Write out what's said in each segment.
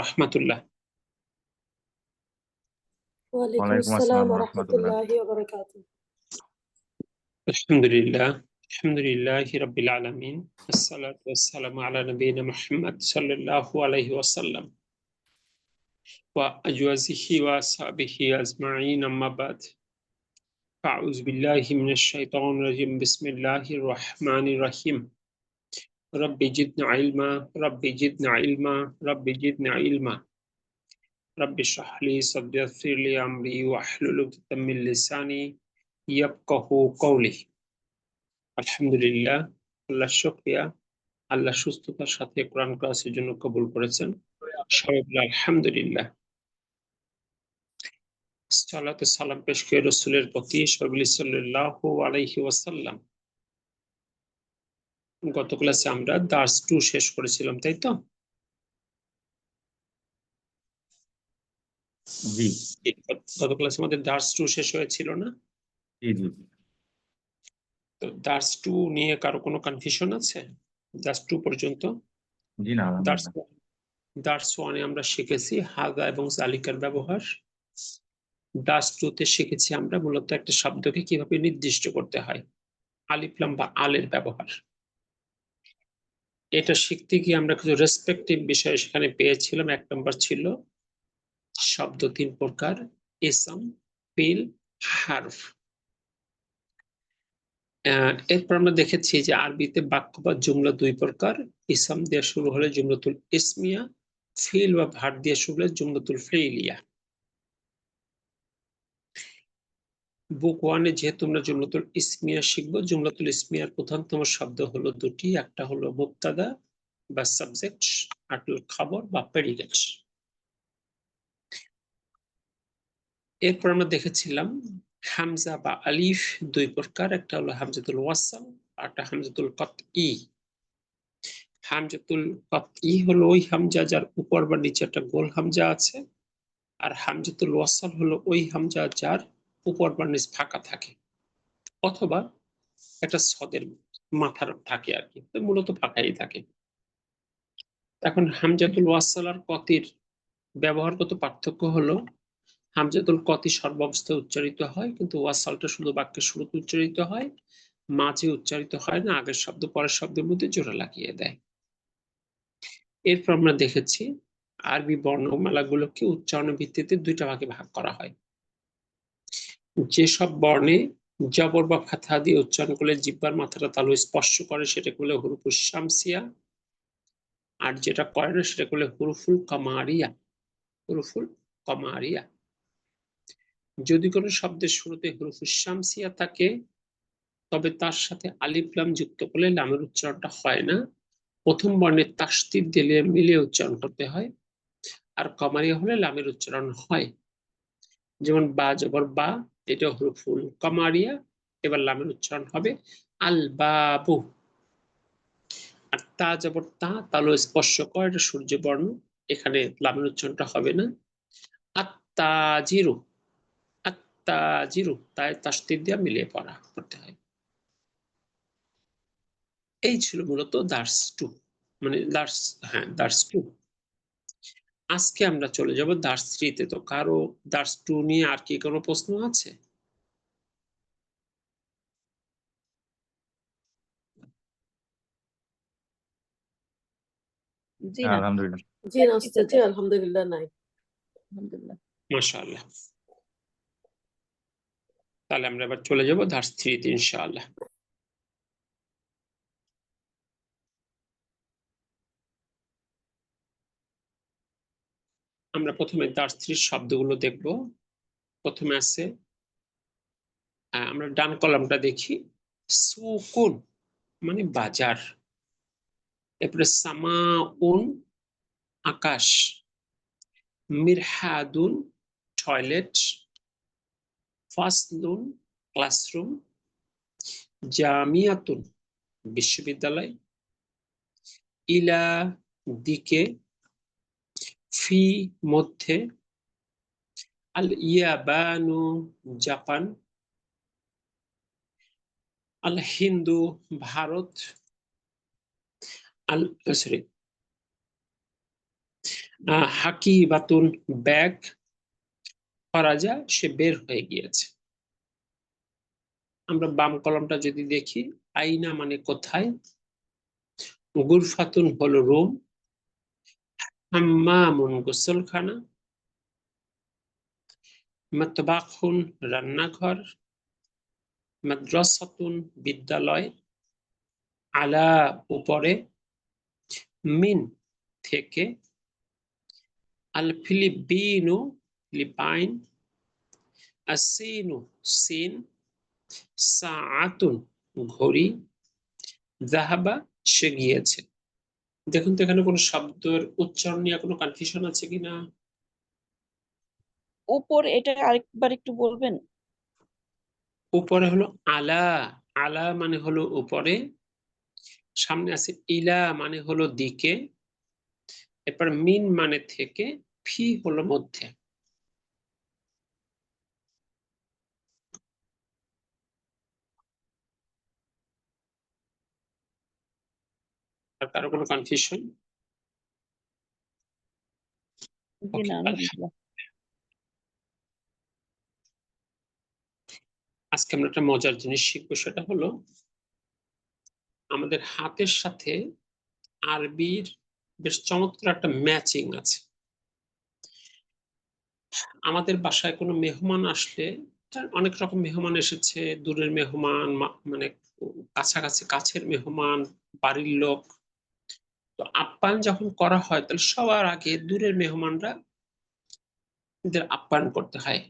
রাহমাতুল্লাহ। ওয়ালাইকুম ওয়ালাইকুম আসসালাম আসসালাম ওয়া ওয়া রাহমাতুল্লাহ। রাহমাতুল্লাহি ওয়া বারাকাতুহু। আলহামদুলিল্লাহ, আলহামদুলিল্লাহি রাব্বিল আলামিন। আসসালাতু ওয়াসসালামু আলা নবিয়িনা মুহাম্মদ সাল্লাল্লাহু আলাইহি ওয়াসাল্লাম ওয়া আজওয়াজিহি ওয়া আসহাবিহি আজমাইন, আম্মা বাদ। আউযু বিল্লাহি মিনাশ শাইতানির রাজিম। বিসমিল্লাহির রহমানির রহিম। রাব্বি জিদনি ইলমা, রাব্বি জিদনি ইলমা, রাব্বি জিদনি ইলমা। রাব্বি ইশরাহ লি সাদরি ওয়াইসির লি আমরি ওয়াহলুল উকদাতাম মিন লিসানি ইয়াফকাহু কওলি। আলহামদুলিল্লাহ, আল্লাহর শুকরিয়া, আল্লাহ সুস্থতার সাথে কোরআন ক্লাসের জন্য কবুল করেছেন। সবাই বলে আলহামদুলিল্লাহ। সালাত ও সালাম পেশ করে রাসূলের প্রতি সাল্লাল্লাহু আলাইহি ওয়াসাল্লাম। গত ক্লাসে আমরা দার্স 2 শেষ করেছিলাম, তাই তো? জি গত ক্লাসে আমাদের দার্স 2 শেষ হয়েছিল না? জি জি তো দার্স 2 নিয়ে কারো কোনো কনফিউশন আছে? দার্স 2 পর্যন্ত? জি না দার্স আলহামদুলিল্লাহ। দার্স 1 এ আমরা শিখেছি হাযা এবং যালিকার ব্যবহার। দার্স 2 তে শিখেছি আমরা মূলত একটা শব্দকে কিভাবে নির্দিষ্ট করতে হয়, আলিফ লাম বা আলের ব্যবহার। এটা শিখতে গিয়ে আমরা কিছু রেসপেক্টিভ বিষয় সেখানে পেয়েছিলাম। 1 নম্বর ছিল শব্দ 3 প্রকার: ইসম, ফিল, হারফ। এরপর আমরা দেখেছি যে আরবিতে বাক্য বা জুমলা 2 প্রকার: ইসম দিয়ে শুরু হলে জুমলাতুল ইসমিয়া, ফিল বা ভার্ব দিয়ে শুরু হলে জুমলাতুল ফিলিয়া। বুক 1 এ যেহেতু আমরা জুমলাতুল ইসমিয়া শিখবো, জুমলাতুল ইসমিয়ার প্রধানতম শব্দ হলো দুটি। একটা হলো মুবতাদা বা সাবজেক্ট, আর হলো খবর বা প্রেডিকেট। এরপর আমরা দেখেছিলাম হামজা বা আলিফ 2 প্রকার: একটা হলো হামজাতুল ওয়াসল, আর একটা হামজাতুল কতই। হামজাতুল কতই হলো ওই হামজা যার উপর বা নিচে একটা গোল হামজা আছে, আর হামজাতুল ওয়াসল হলো ওই হামজা যার উপর বা নিচ ফাঁকা থাকে, অথবা একটা সদের মাথার থাকে আর কি, তো মূলত ফাঁকাই থাকে। এখন হামজাতুল ওয়াসল আর কতির ব্যবহারগত পার্থক্য হলো হামজাতুল কতি সর্বাবস্থায় উচ্চারিত হয়, কিন্তু ওয়াসালটা শুধু বাক্যের শুরুতে উচ্চারিত হয়, মাঝে উচ্চারিত হয় না, আগের শব্দ পরের শব্দের মধ্যে জোড়া লাগিয়ে দেয়। এরপর আমরা দেখেছি আরবি বর্ণমালাগুলোকে উচ্চারণের ভিত্তিতে 2টা ভাগে ভাগ করা হয়। যেসব বর্ণে জবর বা ফাতহা দিয়ে উচ্চারণ করলে জিহ্বার মাথাটা তালু স্পর্শ করে সেটাকে বলে হুরুফুস শামসিয়া, আর যেটা করে না সেটাকে বলে হুরুফুল কামারিয়া। হুরুফুল কামারিয়া। যদি কোনো শব্দের শুরুতে হুরুফুস শামসিয়া থাকে তবে তার সাথে আলিফ লাম যুক্ত করলে লামের উচ্চারণটা হয় না, প্রথম বর্ণের তাসদীদ দিলে মিলিয়ে উচ্চারণ করতে হয়, আর কমারিয়া হলে লামের উচ্চারণ হয়। যেমন বা জবর বা, এটা হুরুফুল কমারিয়া, এবার লামের উচ্চারণ হবে আল বাবু। আর তা জবর তা, তালো স্পর্শ করে, এটা সূর্য বর্ণ, এখানে লামের উচ্চারণটা হবে না। আত্তাজিরু, আত্তাজিরু, তাই তাসদীদ দিয়ে মিলিয়ে পড়তে হয়। এই ছিল মূলত দার্স 2, মানে দার্স 2। আজকে আমরা চলে যাব দার্স 3 তে। তো কারো দার্স 2 নিয়ে আর কি কোনো প্রশ্ন আছে? জি হ্যাঁ না, আলহামদুলিল্লাহ। জি না ওস্তাদ, জি আলহামদুলিল্লাহ নাই। আলহামদুলিল্লাহ। মাশাআল্লাহ। তাহলে আমরা এবার চলে যাব দার্স 3 তে ইনশাআল্লাহ। আমরা প্রথমে দার্স 3 শব্দগুলো দেখব। প্রথমে আছে, আমরা ডান কলামটা দেখি, সুকুন মানে বাজার। এরপরে সামাউন আকাশ, মিরহাদুন টয়লেট, ফাসলুন ক্লাসরুম, জামিয়াতুন বিশ্ববিদ্যালয়, ইলা দিকে, ফি মধ্যে, আল ইয়াবানু জাপান, আল হিন্দু ভারত, আল সরি হাকিবাতুন ব্যাগ, খরাজা সে বের হয়ে গিয়েছে। আমরা বাম কলমটা যদি দেখি, আইনা মানে কোথায়, গুরফাতুন হলো রুম, হাম্মামুন গোসলখানা, মাতবাখুন রান্নাঘর, মাদ্রাসাতুন বিদ্যালয়, আলা উপরে, মিন থেকে, আল ফিলিপিনো ফিলিপাইন, আসিনু সিন, সাআতুন ঘড়ি, যাহাবা সে গিয়েছে। দেখুন তো এখানে কোনো শব্দের উচ্চারণ নিয়ে কোনো কনফিউশন আছে কিনা? উপর এটা আরেকবার একটু বলবেন? উপরে হলো আলা, আলা মানে হলো উপরে, সামনে আছে ইলা মানে হলো দিকে, এরপর মিন মানে থেকে, ফি হলো মধ্যে। আর কারো কোনো কনফিউশন? জি না, আলহামদুলিল্লাহ। আজকে আমরা একটা মজার জিনিস শিখবো, সেটা হলো আমাদের হাতের সাথে আরবির বেশ চমৎকার একটা ম্যাচিং আছে। আমাদের বাসায় কোনো মেহমান আসলে, অনেক রকম মেহমান এসেছে, দূরের মেহমান, মানে কাছাকাছি কাছের মেহমান, বাড়ির লোক। তো আপ্যায়ন যখন করা হয় তাহলে সবার আগে দূরের মেহমানরা এদের আপ্যায়ন করতে হয়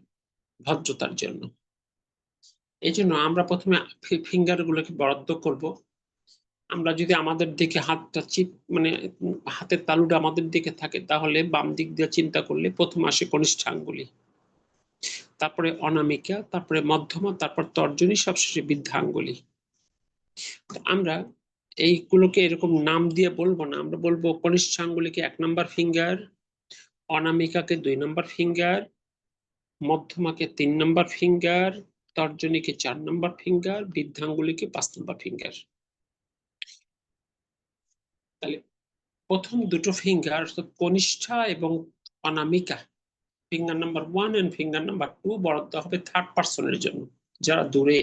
ভদ্রতার জন্য। এই জন্য আমরা প্রথমে ফিঙ্গার গুলোকে বরাদ্দ করব। আমরা যদি আমাদের দিকে হাতটা মানে হাতের তালুটা আমাদের দিকে থাকে, তাহলে বাম দিক দিয়ে চিন্তা করলে প্রথম আসে কনিষ্ঠাঙ্গুলি, তারপরে অনামিকা, তারপরে মধ্যমা, তারপর তর্জনী, সবশেষে বৃদ্ধাঙ্গুলি। আমরা এইগুলোকে এরকম নাম দিয়ে বলবো না, আমরা বলবো কনিষ্ঠাঙ্গুলিকে 1 নম্বর ফিঙ্গার, অনামিকাকে 2 নম্বর ফিঙ্গার, মধ্যমাকে 3 নম্বর ফিঙ্গার, তর্জনীকে 4 নম্বর ফিঙ্গার, বৃদ্ধাঙ্গুলিকে 5 নম্বর ফিঙ্গার। তাহলে প্রথম দুটো ফিঙ্গার কনিষ্ঠা এবং অনামিকা, finger number 1 and finger number 2 বরাদ্দ হবে থার্ড পার্সনের জন্য, যারা দূরে।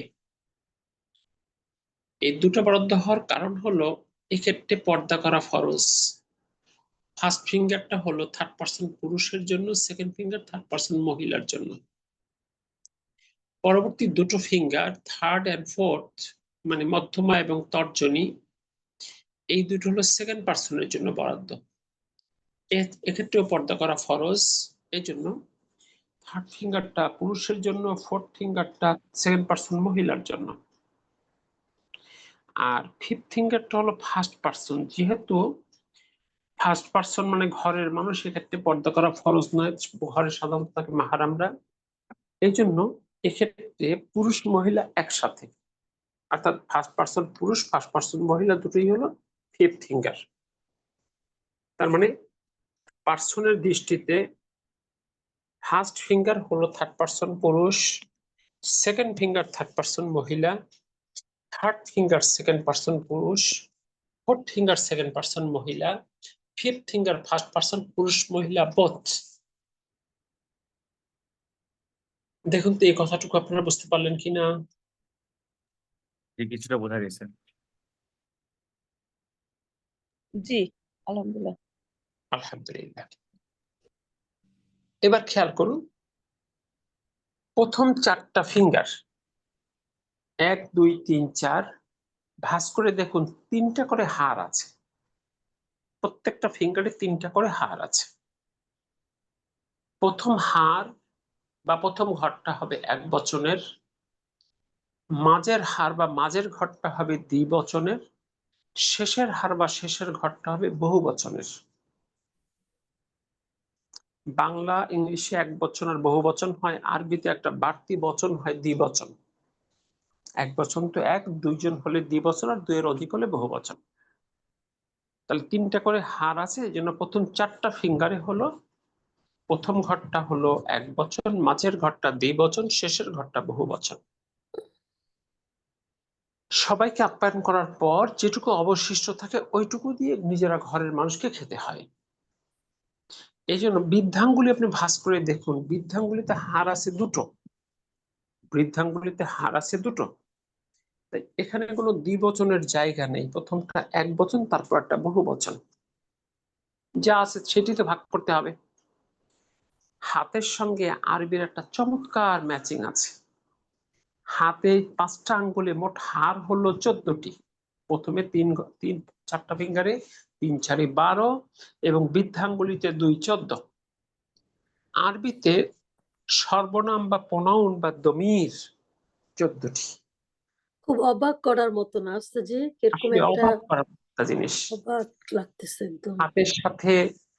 এই দুটো বরাদ্দ হওয়ার কারণ হলো এক্ষেত্রে পর্দা করা ফরজ। ফার্স্ট ফিঙ্গারটা হলো থার্ড পার্সন পুরুষের জন্য, সেকেন্ড ফিঙ্গার থার্ড পার্সন মহিলার জন্য। পরবর্তী দুটো ফিঙ্গার থার্ড এন্ড ফোর্থ, মানে মধ্যমা এবং তর্জনী, এই দুটো হলো সেকেন্ড পার্সনের জন্য বরাদ্দ। এক্ষেত্রেও পর্দা করা ফরজ। এই জন্য থার্ড ফিঙ্গারটা পুরুষের জন্য, ফোর্থ ফিঙ্গারটা সেকেন্ড পার্সন মহিলার জন্য। আর ফিফথ ফিঙ্গারটা হলো ফার্স্ট পার্সন, যেহেতু ফার্স্ট পার্সন মানে ঘরের মানুষ, এক্ষেত্রে পর্দা করা ফরজ নয়, ঘরে সাধারণত থাকে মাহারামরা। এই জন্য এক্ষেত্রে পুরুষ মহিলা একসাথে, অর্থাৎ ফার্স্ট পার্সন পুরুষ, ফার্স্ট পার্সন মহিলা দুটোই হলো ফিফথ ফিঙ্গার। তার মানে পার্সনের দৃষ্টিতে ফার্স্ট ফিঙ্গার হলো থার্ড পার্সন পুরুষ, সেকেন্ড ফিঙ্গার থার্ড পার্সন মহিলা, থার্ড ফিঙ্গার সেকেন্ড পার্সন পুরুষ, ফোর্থ ফিঙ্গার সেকেন্ড পার্সন মহিলা, ফিফথ ফিঙ্গার ফার্স্ট পার্সন পুরুষ মহিলা বোথ। দেখুন তো এই কথাটুকু আপনারা বুঝতে পারলেন কিনা? কিছুটা বোঝা গেছে। জি আলহামদুলিল্লাহ। আলহামদুলিল্লাহ। এবার খেয়াল করুন, প্রথম 4টা ফিঙ্গার 1 2 3 4 ভাঁজ করে দেখুন 3টা করে হার আছে, প্রত্যেকটা ফিঙ্গারে 3টা করে হার আছে। প্রথম হার বা প্রথম ঘরটা হবে এক বচনের, মাঝের হার বা মাঝের ঘরটা হবে দ্বিবচনের, শেষের হার বা শেষের ঘরটা হবে বহু বচনের। বাংলা ইংলিশে এক বচন আর বহু বচন হয়, আরবিতে একটা বাড়তি বচন হয় দ্বিবচন। এক বচন তো এক, দুইজন হলে দ্বিবচন, আর 2 এর অধিক হলে বহু বচন। তাহলে 3টা করে হার আছে, এই জন্য প্রথম 4টা ফিঙ্গারে হলো প্রথম ঘরটা হলো এক বচন, মাঝের ঘরটা দ্বিবচন, শেষের ঘরটা বহু বচন। সবাইকে আপ্যায়ন করার পর যেটুকু অবশিষ্ট থাকে ওইটুকু দিয়ে নিজেরা ঘরের মানুষকে খেতে হয়। এই জন্য বৃদ্ধাঙ্গুলি আপনি ভাঁজ করে দেখুন, বৃদ্ধাঙ্গুলিতে হাড় আছে দুটো, বৃদ্ধাঙ্গুলিতে হাড় আছে দুটো। তাই এখানে কোনো দ্বিবচনের জায়গা নেই, প্রথমটা এক বচন, তারপর একটা বহু বচন, যা আছে সেটিতে ভাগ করতে হবে। হাতের সঙ্গে আরবির একটা চমৎকার ম্যাচিং আছে। হাতে 5টা আঙ্গুলে মোট হাড় হলো 14টি। প্রথমে তিন 4টা ফিঙ্গারে 3 4 12 এবং বৃদ্ধাঙ্গুলিতে 2 14। আরবিতে সর্বনাম বা প্রোনাউন বা দমির 14টি। খুব অবাক করার মতো না আসছে যে কিরকম আসলে একটা অবাক করার একটা জিনিস। অবাক লাগতেছে একদম।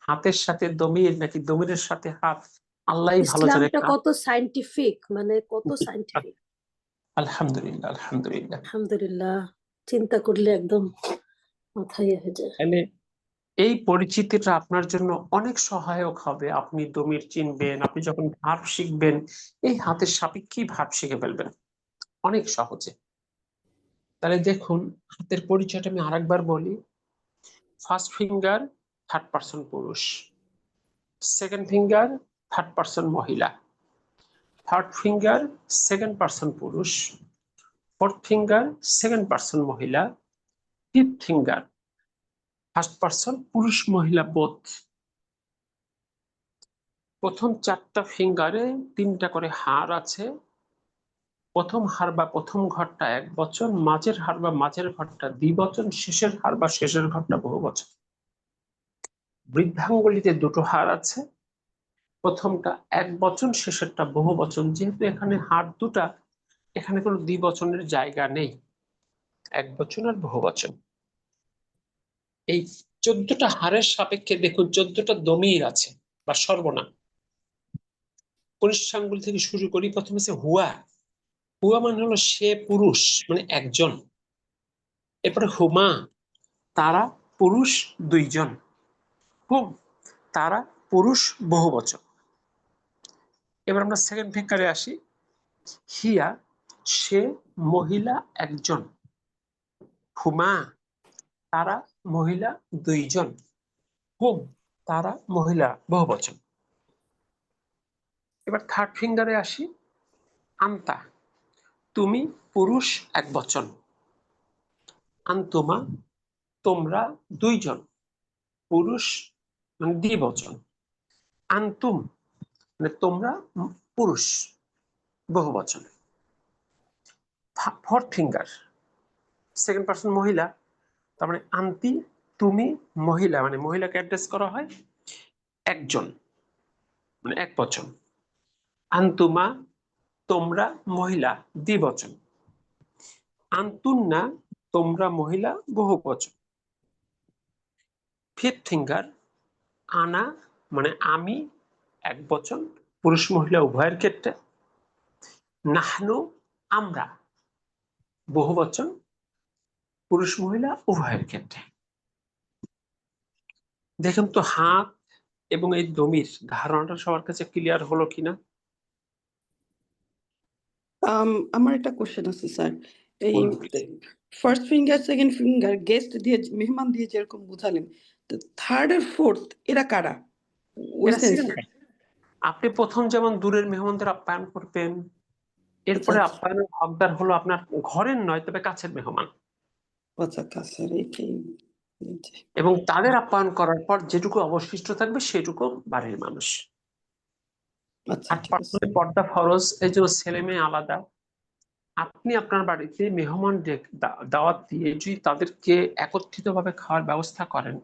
হাতের সাথে দমির নাকি দমিরের সাথে হাত, আল্লাহই ভালো জানে। ইসলামটা কত সায়েন্টিফিক, মানে কত সায়েন্টিফিক। আলহামদুলিল্লাহ, আলহামদুলিল্লাহ। আলহামদুলিল্লাহ, চিন্তা করলে একদম মাথায় হয়ে যায়। তাহলে এই পরিচিতিটা আপনার জন্য অনেক সহায়ক হবে। আপনি দমির চিনবেন, আপনি যখন ভার্ব শিখবেন এই হাতের সাপেক্ষেই ভার্ব শিখে ফেলবেন অনেক সহজে। তাহলে দেখুন, হাতের পরিচয়টা আমি আরেকবার বলি। ফার্স্ট ফিঙ্গার 3rd পারসন পুরুষ, সেকেন্ড ফিঙ্গার 3rd পারসন মহিলা, থার্ড ফিঙ্গার 2nd পারসন পুরুষ, ফোর্থ ফিঙ্গার 2nd পারসন মহিলা, ফিফথ ফিঙ্গার 1st পারসন পুরুষ মহিলা বোথ। প্রথম 4টা ফিঙ্গারে 3টা করে হাড় আছে। প্রথম হাড় বা প্রথম ঘরটা এক বচন, মাঝের হাড় বা মাঝের ঘরটা দ্বিবচন, শেষের হাড় বা শেষের ঘরটা বহু বচন। বৃদ্ধাঙ্গুলিতে 2টো হাড় আছে, প্রথমটা এক বচন, শেষেরটা বহু বচন। যেহেতু এখানে হাড় 2টা, এখানে কোনো দ্বিবচনের জায়গা নেই, এক বচন আর বহু বচন। এই 14টা হাড়ের সাপেক্ষে দেখুন 14টা দমির আছে বা সর্বনাম। কনিষ্ঠ আঙ্গুল থেকে শুরু করি। প্রথমে আছে হুয়া, হুয়া মানে হলো সে পুরুষ, মানে একজন। এরপরে হুমা, তারা পুরুষ 2 জন। হুম, তারা পুরুষ বহু বচন। এবার আমরা সেকেন্ড ফিঙ্গারে আসি। হিয়া, সে মহিলা একজন। হুমা, তারা মহিলা 2 জন। হুম, তারা মহিলা বহু বচন। এবার থার্ড ফিঙ্গারে আসি। আন্তা, তুমি পুরুষ এক বচন। আন্তুমা, তোমরা 2 জন, পুরুষ মানে দ্বিবচন। আন্তুম, মানে তোমরা পুরুষ বহু বচন। ফোর্থ ফিঙ্গার 2nd পারসন মহিলা, তার মানে আন্তি, তুমি মহিলা, মানে মহিলাকে অ্যাড্রেস করা হয় একজন, মানে এক বচন। আন্তুমা, তোমরা মহিলা দ্বিবচন। আন্তুন্না, তোমরা মহিলা বহু বচন। ফিফথ ফিঙ্গার আনা, মানে আমি এক বচন, পুরুষ মহিলা উভয়ের ক্ষেত্রে। নাহনু, আমরা বহু বচন, পুরুষ মহিলা উভয়ের ক্ষেত্রে। দেখুন তো হাত এবং এই দমির ধারণাটা সবার কাছে ক্লিয়ার হলো কিনা? আমার একটা কোশ্চেন আছে স্যার। এই বলুন। First finger second finger guest দিয়ে মেহমান দিয়ে যেরকম বুঝালেন, তো থার্ড আর ফোর্থ এরা কারা? এরা second part। আপনি প্রথম যেমন দূরের মেহমানদের আপ্যায়ন করবেন, এরপরে আচ্ছা। আপ্যায়নের হকদার হলো আপনার ঘরের নয় তবে কাছের মেহমান, আচ্ছা স্যার, এইটাই। এবং তাদের আপ্যায়ন করার পর যেটুকু অবশিষ্ট থাকবে সেটুকু বাড়ির মানুষ। আচ্ছা, 8 ঠিক আছে। পার্সেন্ট পর্দা ফরজ, এই জন্য ছেলে মেয়ে আলাদা। আপনি আপনার বাড়িতে মেহমান দাওয়াত দিয়ে যদি তাদেরকে একত্রিত ভাবে খাওয়ার ব্যবস্থা করেন,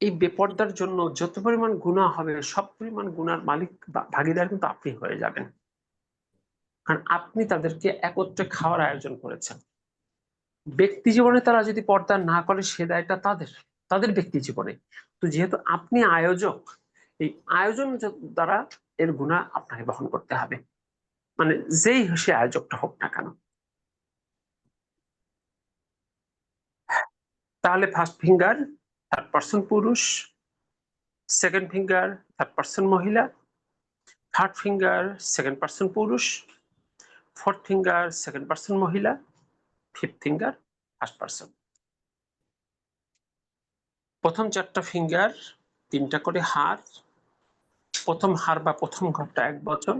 এই বেপর্দার জন্য যত পরিমাণ গুনাহ হবে সব পরিমাণ গুনার মালিক বা ভাগীদার কিন্তু আপনি হয়ে যাবেন, কারণ আপনি তাদেরকে একত্রে খাওয়ার আয়োজন করেছেন। ব্যক্তি জীবনে তারা যদি পর্দা না করে সে দায়টা তাদের, তাদের ব্যক্তি জীবনে। তো যেহেতু আপনি আয়োজক, এই আয়োজন দ্বারা এর গুনাহ আপনাকে বহন করতে হবে, মানে যেই সে আয়োজকটা হোক না কেন। তাহলে ফার্স্ট ফিঙ্গার 3rd পারসন পুরুষ, সেকেন্ড ফিঙ্গার 3rd পারসন মহিলা, থার্ড ফিঙ্গার 2nd পারসন পুরুষ, ফোর্থ ফিঙ্গার 2nd পারসন মহিলা, ফিফথ ফিঙ্গার 1st পারসন। প্রথম 4টা ফিঙ্গার তিনটা করে হার, প্রথম হার বা প্রথম ঘরটা এক বচন,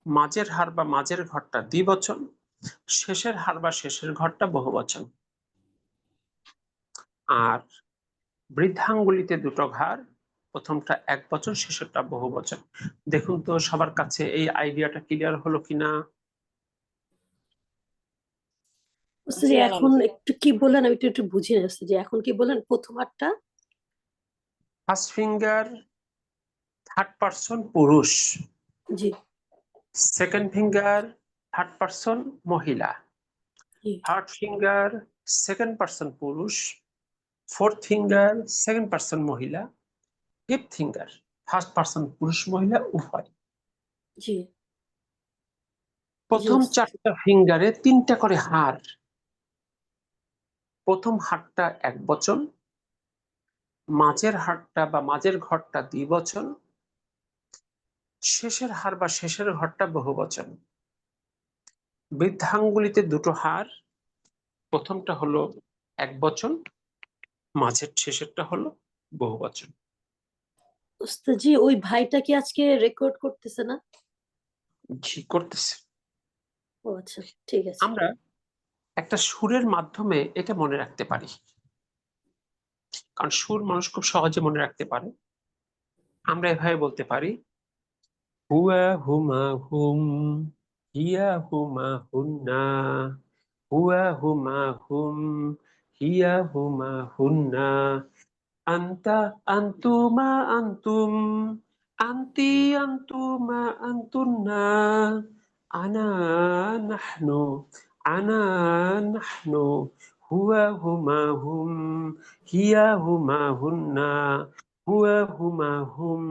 মাঝের হার বা মাঝের ঘরটা দ্বিবচন, শেষের হার বা শেষের ঘরটা বহুবচন। আর বৃদ্ধাঙ্গুলিতে দুটো ঘর, প্রথমটা এক বচন, শেষেরটা বহুবচন। দেখুন তো সবার কাছে এই আইডিয়াটা ক্লিয়ার হলো কিনা? ওস্তাদ জি জি, এখন আলহামদুলিল্লাহ। একটু কি বলেন, আমি একটু একটু বুঝি না ওস্তাদ জি, এখন কি বলেন প্রথম হাতটা? ফার্স্ট ফিঙ্গার থার্ড পারসন পুরুষ, জি সেকেন্ড ফিঙ্গার থার্ড পারসন মহিলা, জি থার্ড ফিঙ্গার সেকেন্ড পারসন পুরুষ, ফোর্থ ফিঙ্গার সেকেন্ড পারসন মহিলা, ফিফথ ফিঙ্গার ফার্স্ট পারসন পুরুষ মহিলা উভয়। জি জি প্রথম ওস্তাদ। চারটা ফিঙ্গারে তিনটা করে হার, প্রথম হারটা এক বচন, মাঝের হারটা বা মাঝের ঘরটা দ্বিবচন, শেষের হার বা শেষের ঘরটা বহুবচন। বৃদ্ধাঙ্গুলিতে দুটো হার, প্রথমটা হলো এক বচন, মাঝের শেষেরটা হলো বহুবচন। ওস্তাদ জি, ওই ভাইটা কি আজকে রেকর্ড করতেছে না? জি করতেছে। ও আচ্ছা, ঠিক আছে। আমরা একটা সুরের মাধ্যমে এটা মনে রাখতে পারি, কারণ সুর মানুষ খুব সহজে মনে রাখতে পারে। আমরা এভাবে বলতে পারি, হুয়া হুমা হুম, হিয়া হুমা হুন্না, হুয়া হুমা হুম, হিয়া হুমা হুন্না, আন্তা আন্তুমা আন্তুম, আন্তি আন্তুমা আন্তুন্না, আনা নাহনু, আনা নাহনু, হুয়া হুমা হুম, হিয়া হুমা হুন্না, হুয়া হুমা হুম,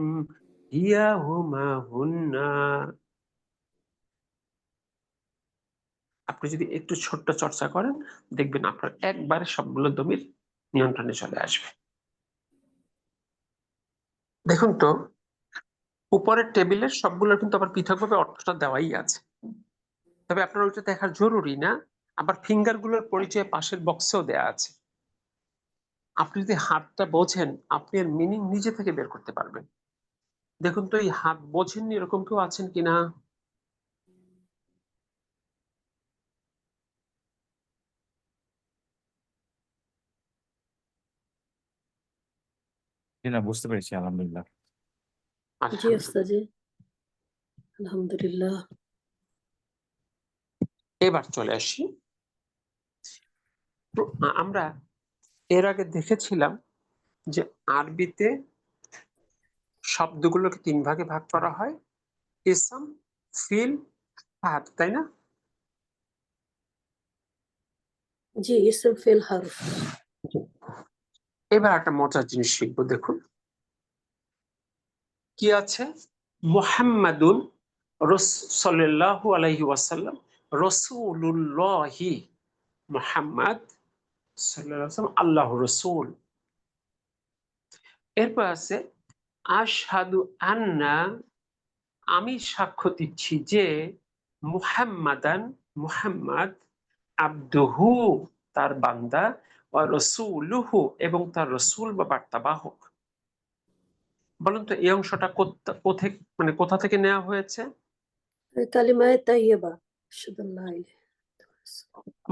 হিয়া হুমা হুন্না। আপনি যদি একটু ছোট্ট চর্চা করেন, দেখবেন আপনার একবারে সবগুলো দমির নিয়ন্ত্রণে চলে আসবে। দেখুন তো, উপরের টেবিলের সবগুলো কিন্তু আবার পৃথকভাবে অর্থটা দেওয়াই আছে, তবে আপনার ওইটা দেখার জরুরি না। আবার ফিঙ্গার গুলোর পরিচয় পাশের বক্সেও দেয়া আছে। আপনি যদি হাতটা বোঝেন, আপনি এর মিনিং নিজে থেকে বের করতে পারবেন। দেখুন তো, এই হাত বোঝেননি এরকম কেউ আছেন কিনা? জি না, বুঝতে পেরেছি আলহামদুলিল্লাহ। জি ওস্তাদ জি, আলহামদুলিল্লাহ। এবার চলে আসি, আমরা এর আগে দেখেছিলাম যে আরবিতে শব্দগুলোকে তিন ভাগে ভাগ করা হয়, ইসম, ফিল, হাত, তাই না? জি, ইসম ফেল হারফ। এবার একটা মজার জিনিস শিখবো। দেখুন কি আছে, মুহাম্মাদুন সাল্লাল্লাহু আলাইহি ওয়াসাল্লাম, রাসূলুল্লাহি, মুহাম্মদ সাল্লাল্লাহু আলাইহি ওয়াসাল্লাম আল্লাহর রাসূল। এরপর আছে আশহাদু আন্না, আমি সাক্ষ্য দিচ্ছি যে, মুহাম্মাদান, মুহাম্মদ, আবদুহু, তার বান্দা, ওয়া রাসূলুহু, এবং তার রাসূল বা বার্তাবাহক। বলুন তো এই অংশটা কোথা মানে কোথা থেকে নেওয়া হয়েছে? কালিমায়ে তাইয়্যিবা, আশহাদুল্লাহ ইলাহা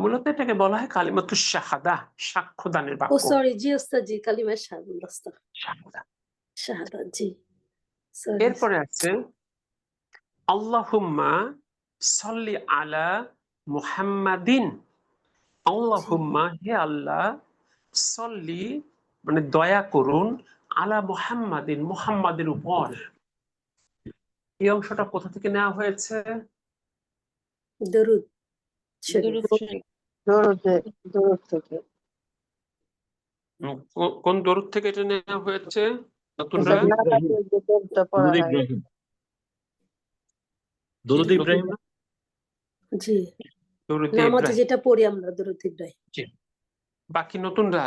মূলত এটাকে বলা হয় কালিমাতুশ শাহাদা, সাক্ষ্যদানের ও বাক্য। সরি জি ওস্তাদ জি, কালিমায়ে শাহাদাত, শাহাদা। শাহাদাত জি, সরি। এরপরে আছে আল্লাহুম্মা সাল্লি আলা মুহাম্মাদিন, জি আল্লাহুম্মা, হে আল্লাহ, সল্লি মানে দয়া করুন, আলা মুহাম্মাদিন, মুহাম্মাদের উপর। এই অংশটা কোথা থেকে নেওয়া হয়েছে? দরুদ শরীফ। দুরূদ শরীফ। দূর থেকে কোন দরুদ থেকে এটা নেওয়া হয়েছে নতুনরা? দরুদ ইব্রাহিম, দরুদ ইব্রাহিম না? জি, দরুদ নামাজে ইব্রাহিম। যেটা পড়ি আমরা দরুদ ইব্রাহিম। জি। বাকি নতুনরা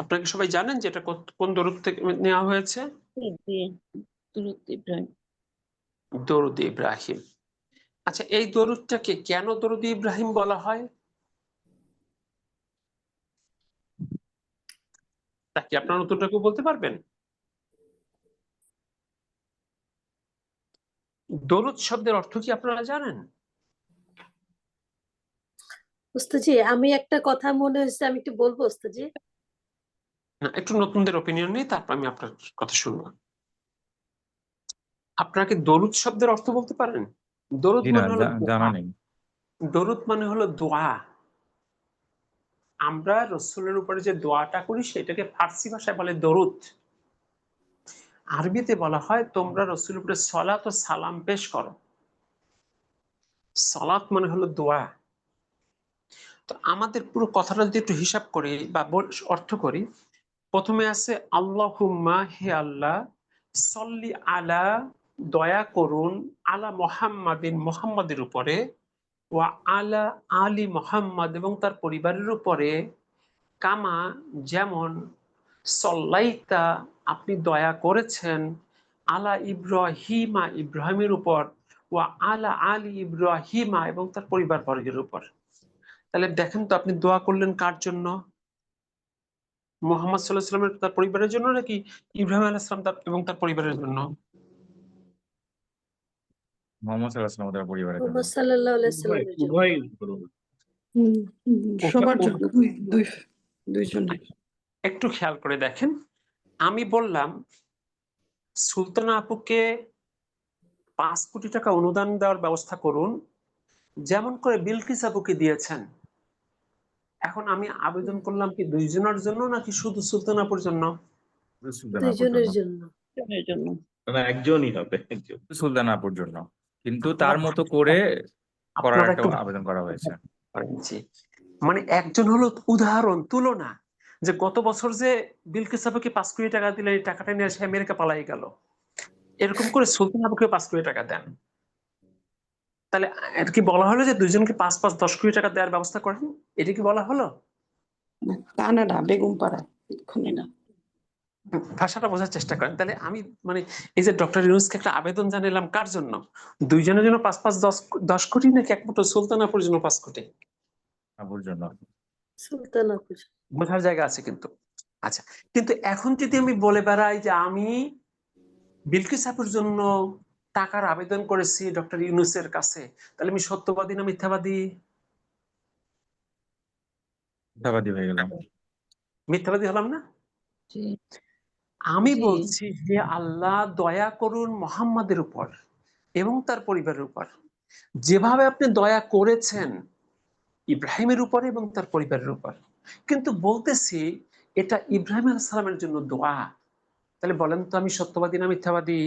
আপনারা কি সবাই জানেন যে এটা কোন দরুদ থেকে নেওয়া হয়েছে? জি জি, দুরূদ ইব্রাহিম। দরুদ ইব্রাহিম। আচ্ছা, এই দরুদটাকে কেন দরুদ ইব্রাহিম বলা হয়? তা কি আপনারা নতুনটা কেউ বলতে পারবেন? দরুদ শব্দের অর্থ কি আপনারা জানেন? ওস্তাজি আমি একটা কথা মনে হচ্ছে, আমি একটু বলবো ওস্তাজি। না, একটু নতুনদের ওপিনিয়ন নিই, তারপর আমি আপনার কথা শুনবো। আপনারা কি দরুদ শব্দের অর্থ বলতে পারেন? দরুদ জি না, মানে হলো জানা দোয়া। নেই। দরুদ মানে হলো দোয়া। আমরা রসুলের উপরে যে দোয়াটা করি সেটাকে ফার্সি ভাষায় বলে দরুদ। আরবিতে বলা হয় তোমরা রসুলের উপরে সলাত ও সালাম পেশ করো। সলাত মানে হলো দোয়া। তো আমাদের পুরো কথাটা যদি একটু হিসাব করি বা অর্থ করি, প্রথমে আছে আল্লাহুম্মা, হে আল্লাহ, সল্লি আলা, দয়া করুন, আলা মুহাম্মাদিন, মুহাম্মাদের উপরে, ওয়া আলা আলি মুহাম্মাদ, এবং তার পরিবারের উপরে, কামা, যেমন, সল্লাইতা, আপনি দয়া করেছেন, আলা ইব্রাহিমা, ইব্রাহিমের উপর, ওয়া আলা আলি ইব্রাহিমা, এবং তার পরিবার বর্গের উপর। তাহলে দেখেন তো, আপনি দোয়া করলেন কার জন্য? মোহাম্মদ সাল্লাল্লাহু আলাইহি ওয়াসাল্লামের তার পরিবারের জন্য, নাকি ইব্রাহিম আলাইহিস সালাম এবং তার পরিবারের জন্য? মোহাম্মদ সাল্লাল্লাহু আলাইহি ওয়াসাল্লাম পরিবারের জন্য। মোহাম্মদ সাল্লাল্লাহু আলাইহি সাল্লামের জন্য। সবার জন্য, দুইজনের। একটু খেয়াল করে দেখেন, আমি বললাম সুলতানা আপুকে 5 কোটি টাকা অনুদান দেওয়ার ব্যবস্থা করুন, যেমন করে বিলকিস আপুকে দিয়েছেন। এখন আমি আবেদন করলাম কি দুইজনের জন্য নাকি শুধু সুলতানা আপুর জন্য? সুলতানা আপুর দুইজনের জন্য। জন্য। জনের জন্য। না, একজনই হবে, একজন। সুলতানা আপুর জন্য, কিন্তু আপনারা তার মতো করে করার আপনারা একটা একটু আবেদন করা হয়েছে। জি। মানে একজন হলো উদাহরণ, তুলনা, যে গত বছর যে বিলকিস আপুকে 5 কোটি টাকা দিলে এই টাকাটা নিয়ে এসে আমেরিকা পালাই গেল, এরকম করে সুলতানা আপুকে 5 কোটি টাকা দেন। তাহলে এটা কি বলা হলো যে দুইজনকে 5-5 10 কোটি টাকা দেওয়ার ব্যবস্থা করেন? এটা কি বলা হলো? কানাডা, বেগমপাড়া, এক্ষুনি না। ভাষাটা বোঝার চেষ্টা করেন। তাহলে আমি মানে এই যে ডক্টর ইউনূসকে একটা আবেদন জানালাম কার জন্য? দুইজনের জন্য 5-5-10 কোটি, নাকি একমাত্র সুলতানাপুর জন্য 5 কোটি? আপুর জন্য। সুলতানা পূজা। বোঝার জায়গা আছে কিন্তু। আচ্ছা, কিন্তু এখন যদি আমি বলে বেড়াই যে আমি বিলকিস আপুর জন্য টাকার আবেদন করেছি ডক্টর ইউনূসের কাছে, তাহলে আমি সত্যবাদী না মিথ্যাবাদী? মিথ্যাবাদী হয়ে গেলাম। মিথ্যাবাদী হলাম না? জি। আমি জি। বলছি হে আল্লাহ, দয়া করুন মুহাম্মাদের উপর এবং তার পরিবারের উপর, যেভাবে আপনি দয়া করেছেন ইব্রাহিমের উপরে এবং তার পরিবারের উপর। কিন্তু বলতেছি এটা ইব্রাহিম আলাইহিস সালামের জন্য দোয়া। তাহলে বলেন তো আমি সত্যবাদী না মিথ্যাবাদী?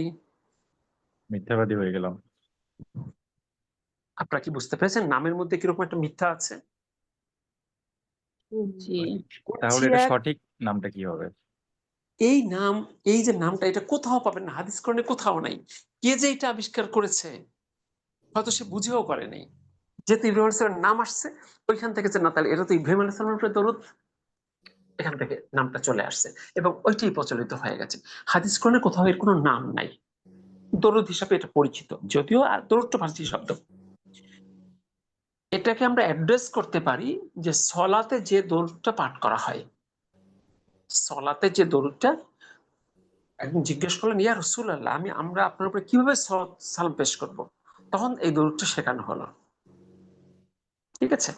মিথ্যাবাদী হয়ে গেলাম। আপনারা কি বুঝতে পেরেছেন নামের মধ্যে কিরকম একটা মিথ্যা আছে? জি। তাহলে এটা সঠিক নামটা কি হবে? এই নাম, এই যে নামটা, এটা কোথাও পাবেন না, হাদিস কোরআনে কোথাও নাই। কে যে এটা আবিষ্কার করেছে হয়তো সে বুঝেও করেনি। যেহেতু ইব্রাহিম আলাইহিস সালামের নাম আসছে ওইখান থেকে, যে না তাহলে এটা তো ইব্রাহিম আলাইহিস সালামের উপরে দরুদ, এখান থেকে নামটা চলে আসছে এবং ওইটাই প্রচলিত হয়ে গেছে। হাদিস কোরআনে কোথাও এর কোনো নাম নাই, দরুদ হিসাবে এটা পরিচিত, যদিও দরুদটা ফার্সি শব্দ। এটাকে আমরা অ্যাড্রেস করতে পারি যে সলাতে যে দরুদটা পাঠ করা হয়, সলাতে যে দরুদটা, একদিন জিজ্ঞেস করলেন ইয়া রাসূলুল্লাহ, আমরা আপনার উপরে কিভাবে সালাম পেশ করব, তখন এই দরুদটা শেখানো হলো। ঠিক আছে,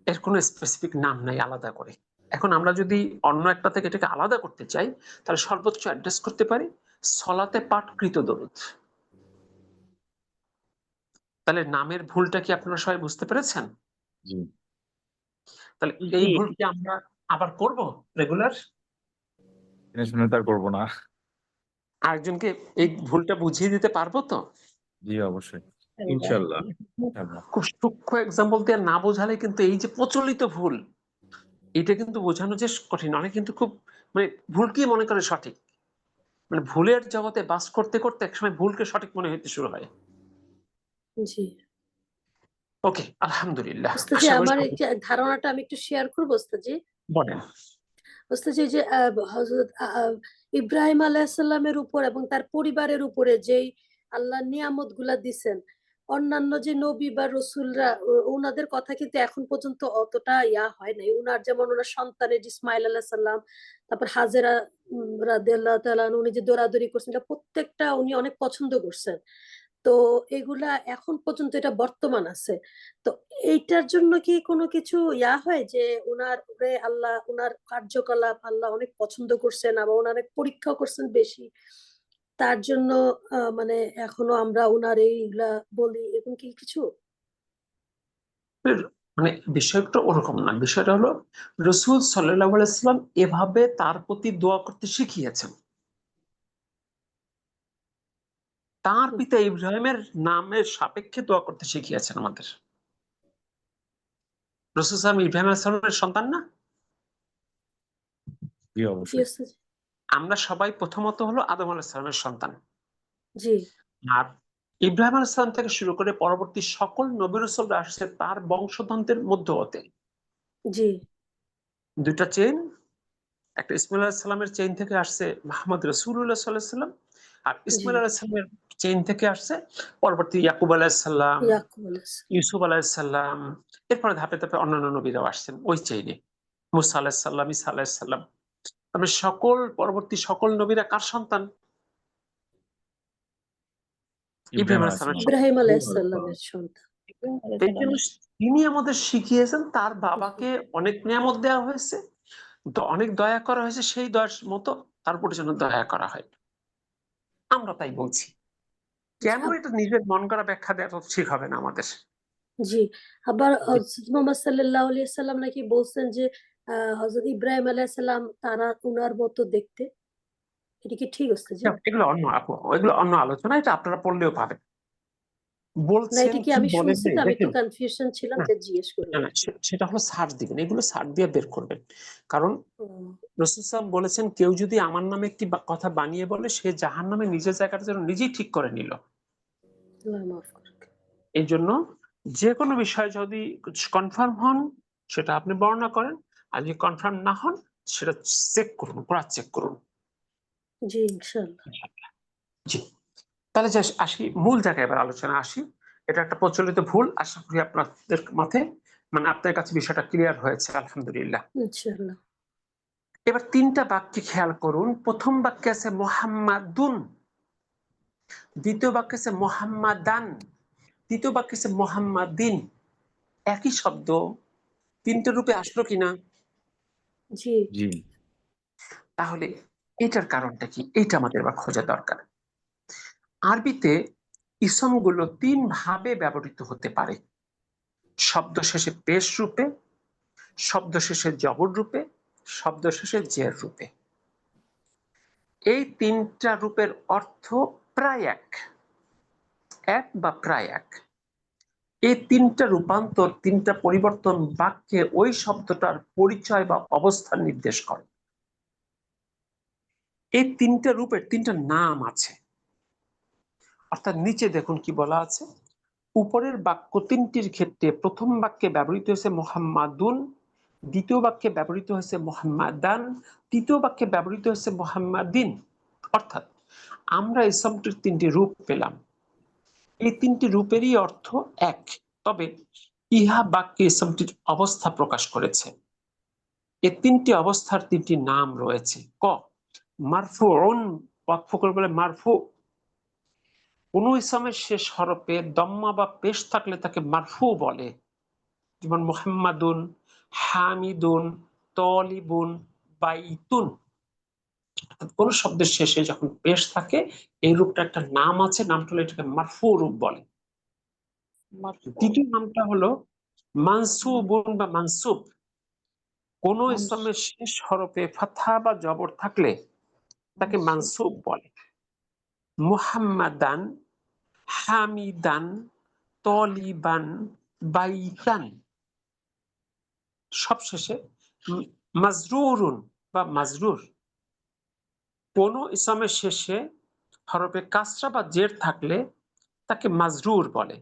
এর কোনো স্পেসিফিক নাম নাই আলাদা করে। এখন আমরা যদি অন্য একটা থেকে এটাকে আলাদা করতে চাই, তাহলে সর্বোচ্চ অ্যাড্রেস করতে পারি সলাতে পাঠকৃত দরুদ। তাহলে নামের ভুলটা কি আপনারা সবাই বুঝতে পেরেছেন? জি। তাহলে এই ভুল কি আমরা আবার করব রেগুলার? জেনে শুনে তার করবো না। আরেকজনকে এই ভুলটা বুঝিয়ে দিতে পারবো তো? জি অবশ্যই। ইনশাল্লাহ। ইনশাআল্লাহ। খুব সূক্ষ্ম এক্সাম্পল দিয়ে না বোঝালে কিন্তু এই যে প্রচলিত ভুল, এটা কিন্তু বোঝানো যে কঠিন। অনেক কিন্তু খুব মানে ভুলকে মনে করে সঠিক, মানে ভুলের জগতে বাস করতে করতে একসময় ভুলকে সঠিক মনে হতে শুরু হয়। জি ওকে, আলহামদুলিল্লাহ। ওস্তাজি, আশা আমার করি এই যে ধারণাটা আমি একটু শেয়ার করবো ওস্তাজি। বলেন। ওস্তাজি, যে হযরত ইব্রাহিম আলাইহিস সালামের উপর এবং তার পরিবারের উপরে যেই আল্লাহ নিয়ামত গুলা দিছেন, অন্যান্য যে নবী বা রসুলরা ওনাদের কথা কিন্তু এখন পর্যন্ত অতটা হয় নাই। উনার যেমন ওনার সন্তানের ইসমাইল আলাইহিস সালাম, তারপর হাজেরা রাদিয়াল্লাহু তাআলা আনহা, উনি যে দৌড়াদৌড়ি করছেন, এটা প্রত্যেকটা উনি অনেক পছন্দ করছেন। তো এগুলা এখন পর্যন্ত এটা বর্তমান আছে। তো এইটার জন্য কি কোনো কিছু হয় যে আল্লাহ উনার কার্যকলাপ আল্লাহ অনেক পছন্দ করছেন, আবার উনার অনেক পরীক্ষা করছেন বেশি। তার জন্য মানে এখনো আমরা উনার এইগুলা বলি, এরকম কি কিছু? মানে বিষয়টা ওরকম না, বিষয়টা হলো রসুল সাল্লাল্লাহু আলাইহি ওয়াসাল্লাম এভাবে তার প্রতি দোয়া করতে শিখিয়েছেন। তার পিতা ইব্রাহিমের নামের সাপেক্ষে দোয়া করতে শিখিয়েছেন আমাদের। রসুল সাল্লাম ইব্রাহিম আলাইহিস সালামের সন্তান না? জি জি অবশ্যই। ওস্তাদ। আমরা সবাই প্রথমত হলো আদম আলাইহিস সালামের সন্তান। জি আর ইব্রাহিম আলাইহিস সালাম থেকে শুরু করে পরবর্তী সকল নবী রাসূলরা আসছে তার বংশধরদের মধ্য হতে। জি দুইটা চেইন, একটা ইসমাইল আলাইহিস সালামের চেইন থেকে আসছে মুহাম্মদ রাসূলুল্লাহ সাল্লাল্লাহু আলাইহি সাল্লাম, আর জি ইসমাইল আলাইহিস সালামের চেইন থেকে আসছে পরবর্তী ইয়াকুব আলাইহিস সালাম, ইয়াকুব আলাইহিস সালাম। ইউসুফ আলাইহিস সালাম, এরপরে ধাপে ধাপে অন্যান্য নবীরাও আসছেন ওই চেইনে। মুসা আলাইহিস সালাম, ঈসা আলাইহিস সালাম। তবে পরবর্তী সকল নবীরা কার সন্তান? ইব্রাহিম ইব্রাহিম আলাইহিস আলাইহিস সালামের সালাম। সন্তান। ইব্রাহিম আলাইহিস সালামের সন্তান। ইব্রাহিম আলাইহিস এই জন্য সালামের তিনি আমাদের শিখিয়েছেন, তার বাবাকে অনেক নিয়ামত দেওয়া হয়েছে, অনেক দয়া করা হয়েছে, সেই দয়ার মতো তার উপর যেন দয়া করা হয়। আমরা তাই বলছি। কেন এটা নিজের মন করা ব্যাখ্যা দেওয়া তো ঠিক হবে না আমাদের। জি, আবার হযরত মুহাম্মদ সাল্লাল্লাহু আলাইহি সাল্লাম নাকি বলছেন যে হযরত ইব্রাহিম আলাইহিস সালাম তারা উনার মতো দেখতে। এটা কি ঠিক ওস্তাদ? এগুলো অন্য আপু, এগুলো অন্য আলোচনা, এটা আপনারা পড়লেও পাবেন। না, বলছেন এটা কি কি আমি বলেন শুনছি নাই তো, আমি একটু দেখেন। কনফিউশন ছিলাম না যে জিজ্ঞেস করি না না, আরকি। সেটা হলো সার্চ দিবেন, এগুলো সার্চ দিয়ে বের করবেন। কারণ হুম, রাসূল সাল্লাল্লাহু আলাইহি ওয়াসাল্লাম বলেছেন, কেউ যদি আমার নামে একটি কথা বানিয়ে বলে সে জাহান্নামে নিজের জায়গাটা যেন নিজেই ঠিক করে নিল। আল্লাহ মাফ করুক। এই জন্য যে কোনো বিষয় যদি কনফার্ম হন সেটা আপনি বর্ণনা করেন, আর যদি কনফার্ম না হন সেটা চেক করুন, ক্রস চেক করুন। জি, ইনশাআল্লাহ। জি, তাহলে যে আসি মূল জায়গায়, এবার আলোচনা আসি। এটা একটা প্রচলিত ভুল, আশা করি আপনাদের মাঝে মানে আপনার কাছে বিষয়টা ক্লিয়ার হয়েছে, আলহামদুলিল্লাহ। ইনশাআল্লাহ। এবার তিনটা বাক্যে খেয়াল করুন। প্রথম বাক্যে আছে মুহাম্মাদুন, দ্বিতীয় বাক্যে আছে মুহাম্মাদান, তৃতীয় বাক্যে আছে মুহাম্মাদিন। একই শব্দ তিনটে রূপে আসলো কিনা? জি, জি তাহলে এটার কারণটা কি, এটা আমাদের এবার খোঁজা দরকার। আরবিতে ইসমগুলো তিন ভাবে ব্যবহৃত হতে পারে: শব্দ শেষে পেশ রূপে, শব্দ শেষে জবর রূপে, শব্দ শেষে জের রূপে। এই তিনটা রূপের অর্থ প্রায় এক বা প্রায় এক। এই তিনটা রূপান্তর, তিনটা পরিবর্তন বাক্যে ওই শব্দটার পরিচয় বা অবস্থান নির্দেশ করে। এই তিনটা রূপের তিনটা নাম আছে। অর্থাৎ নিচে দেখুন কি বলা আছে। উপরের বাক্য তিনটির ক্ষেত্রে প্রথম বাক্যে ব্যবহৃত হয়েছে মুহাম্মাদুন, দ্বিতীয় বাক্যে ব্যবহৃত হয়েছে মুহাম্মাদান, তৃতীয় বাক্যে ব্যবহৃত হয়েছে মুহাম্মাদিন। অর্থাৎ আমরা ইসমটির তিনটি রূপ পেলাম। এই তিনটি রূপেরই অর্থ এক, তবে ইহা বাক্যে ইসমটির অবস্থা প্রকাশ করেছে। এই তিনটি অবস্থার তিনটি নাম রয়েছে। ক, মারফুউন, ওয়াকফ করে বলে মারফু। কোন ইসমের শেষ হরফে দম্মা বা পেশ থাকলে তাকে মারফু বলে, যেমন মুহাম্মাদুন, হামিদুন, তলিবুন, বাইতুন। কোন শব্দের শেষে যখন পেশ থাকে এই রূপটা একটা নাম আছে, নামটা হলো এটাকে মারফু রূপ বলে। মারফু, দ্বিতীয় নামটা হলো মানসুবুন বা মানসুব। কোন ইসমের শেষ হরফে ফাতহা বা জবর থাকলে তাকে মানসুব বলে। মুহাম্মাদান, হামিদান, তলিবান, বাইতান। সবশেষে মাজরুরুন বা মাজরুর। কোন ইসমের শেষে হরফে কাসরা বা জের থাকলে তাকে মাজরুর বলে,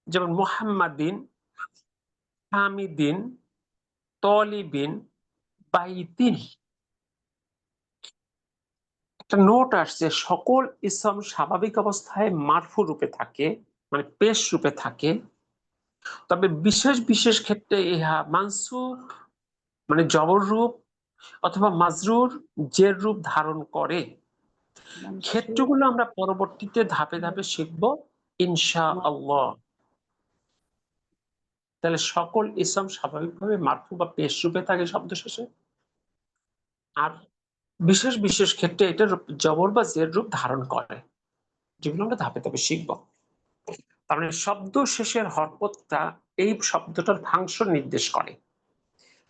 যেমন মুহাম্মাদিন, হামিদিন, তলিবিন, বাইতিন। একটা নোট আসছে, সকল ইসম স্বাভাবিক অবস্থায় মারফু রূপে থাকে, মানে পেশ রূপে থাকে। তবে বিশেষ বিশেষ ক্ষেত্রে ইহা মানসুব মানে জবর রূপ অথবা মাজরুর জের রূপ ধারণ করে। মানসুর ক্ষেত্রগুলো আমরা পরবর্তীতে ধাপে ধাপে শিখব ইনশাআল্লাহ। তাহলে সকল ইসম স্বাভাবিকভাবে মারফু বা পেশ রূপে থাকে শব্দ শেষে, আর বিশেষ বিশেষ ক্ষেত্রে এটা জবর বা জের রূপ ধারণ করে, যেগুলো আমরা ধাপে ধাপে শিখব। তার মানে শব্দ শেষের হরকতটা এই শব্দটার ফাংশন নির্দেশ করে।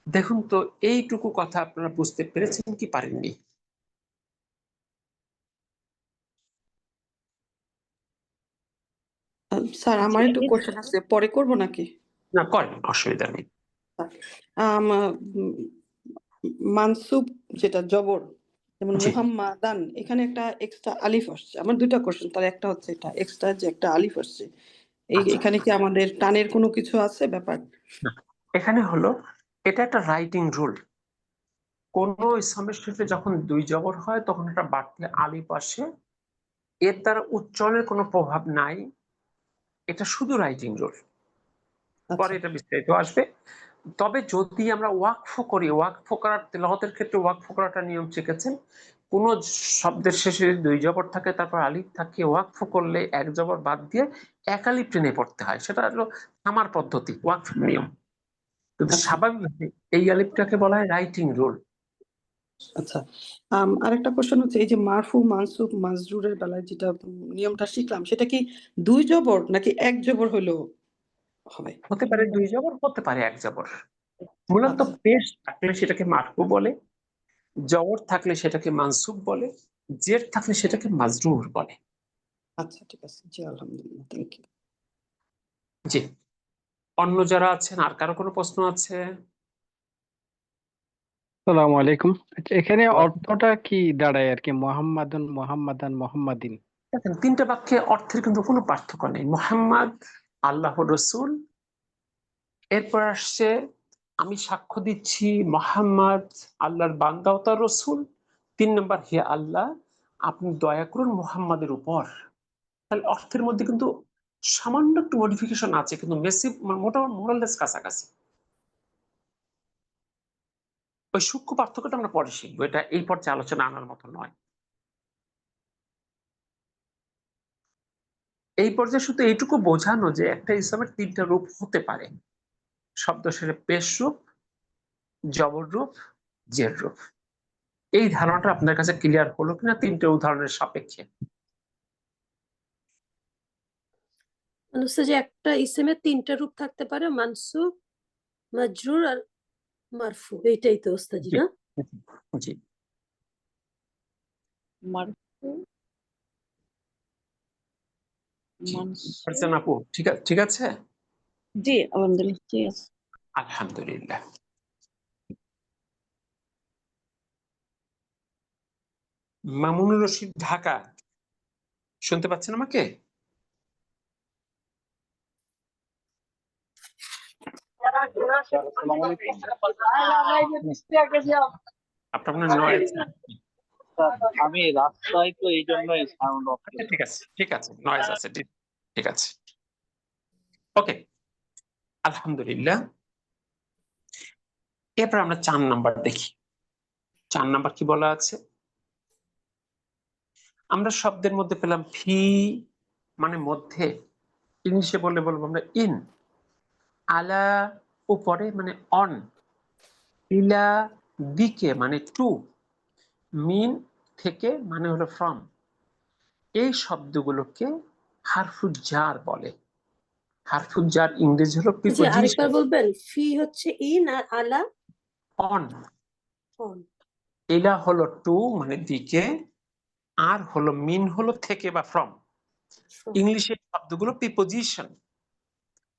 দেখুন তো এইটুকু কথা আপনারা বুঝতে পেরেছেন কি পারেননি? স্যার আমার একটু কোশ্চেন আছে, পরে করব নাকি? না, করেন, অসুবিধা নেই। আম, উম, মানসুব যেটা জবর, যেমন জি। মুহাম্মাদান, এখানে একটা এক্সট্রা আলিফ আসছে। আমার দুইটা কোশ্চেন, তার একটা হচ্ছে এটা এক্সট্রা যে একটা আলিফ আসছে, আচ্ছা। এখানে কি আমাদের টানের কোনো কিছু আছে ব্যাপার? না, এখানে হলো এটা একটা রাইটিং রুল। কোন ইসমের শেষে যখন দুই জবর হয় তখন একটা বাড়তি আলিফ আসে, এর দ্বারা উচ্চারণের কোনো প্রভাব নাই, এটা শুধু রাইটিং রুল। পরে আচ্ছা এটা বিস্তারিত আসবে। তবে যদি আমরা ওয়াকফ করি, ওয়াকফ করার তেলাওয়াতের ক্ষেত্রে ওয়াকফ করাটা নিয়ম শিখেছেন, কোন শব্দের শেষে দুই জবর থাকে তারপর আলিফ থাকে, ওয়াকফ করলে এক জবর বাদ দিয়ে এক আলিফ টেনে পড়তে হয়, সেটা হলো আমার পদ্ধতি, ওয়াকফ নিয়ম। কিন্তু আচ্ছা স্বাভাবিকভাবে এই আলিফটাকে বলা হয় রাইটিং রুল। আচ্ছা। আরেকটা কোশ্চেন হচ্ছে, এই যে মারফু মানসুব মাজরুরের বেলায় যেটা নিয়মটা শিখলাম, সেটা কি দুই জবর নাকি এক জবর হলেও হবে? হতে পারে দুই জবর, হতে পারে এক জবর। মূলত আচ্ছা পেশ থাকলে সেটাকে মারফু বলে, জবর থাকলে সেটাকে মানসুব বলে, জের থাকলে সেটাকে মাজরুর বলে। আচ্ছা, ঠিক আছে, জি আলহামদুলিল্লাহ, থ্যাংক ইউ। জি। অন্য যারা আছেন আর কারো কোনো প্রশ্ন আছে? আসসালামু আলাইকুম। আচ্ছা, এখানে অর্থটা কি দাঁড়ায় আর কি? মোহাম্মদুন, মোহাম্মদান, মোহাম্মদিন। দেখেন, তিনটা বাক্যে অর্থের কিন্তু কোনো পার্থক্য নেই। মোহাম্মদ আল্লাহর রসুল, এরপর আসছে আমি সাক্ষ্য দিচ্ছি মোহাম্মদ আল্লাহর বান্দা ও তার রসুল, 3 নম্বর হে আল্লাহ আপনি দয়া করুন মোহাম্মদের উপর। তাহলে অর্থের মধ্যে কিন্তু সামান্য একটু মডিফিকেশন আছে, কিন্তু মেসিভ মোটামুটি মোরাললেস কাছাকাছি। ওই সূক্ষ্ম পার্থক্যটা আমরা পরে শিখবো, এটা এই পর্যায়ে আলোচনা আনার মতো নয়। এই পর্যায়ে শুধু এইটুকু বোঝানো যে একটা ইসলামের 3টা রূপ হতে পারে, শব্দ শেষে পেশ রূপ, জবর রূপ, জের রূপ। এই ধারণাটা আপনার কাছে ক্লিয়ার হলো কিনা 3টে উদাহরণের সাপেক্ষে? মানে হচ্ছে যে একটা ইসেমের 3টা রূপ থাকতে পারে, মানসুব, মাজরুর আর মারফু। এইটাই তো ওস্তাজি, জি, না? জি। মারফু জি। মানসুর। পারছেন আপু? ঠিক আছে। জি আলহামদুলিল্লাহ, ঠিক আছে। আলহামদুলিল্লাহ। মামুনুর রশিদ, ঢাকা, শুনতে পাচ্ছেন আমাকে? আপনার মনে নয়েজ। আমি রাস্তায়, তো এই জন্যই সাউন্ড অফ। ঠিক আছে, ঠিক আছে, নয়েজ আছে, ঠিক আছে। ওকে, আলহামদুলিল্লাহ। এরপর আমরা 4 নাম্বার দেখি। 4 নাম্বার কি বলা আছে? আমরা শব্দের মধ্যে পেলাম ফি মানে মধ্যে, ইংলিশে বলবো আমরা ইন, আলা উপরে মানে অন, ইলা দিকে মানে টু, মিন থেকে মানে হলো ফ্রম। এই শব্দগুলোকে হারফুজার বলে। হারফুজার ইংরেজি হলো জি, আরেকবার প্রিপোজিশন। বলবেন। ফি হচ্ছে ইন আর আলা অন, অন। ইলা হলো টু মানে দিকে, আর হলো মিন হলো থেকে বা ফ্রম। ইংলিশে শব্দগুলো প্রিপোজিশন।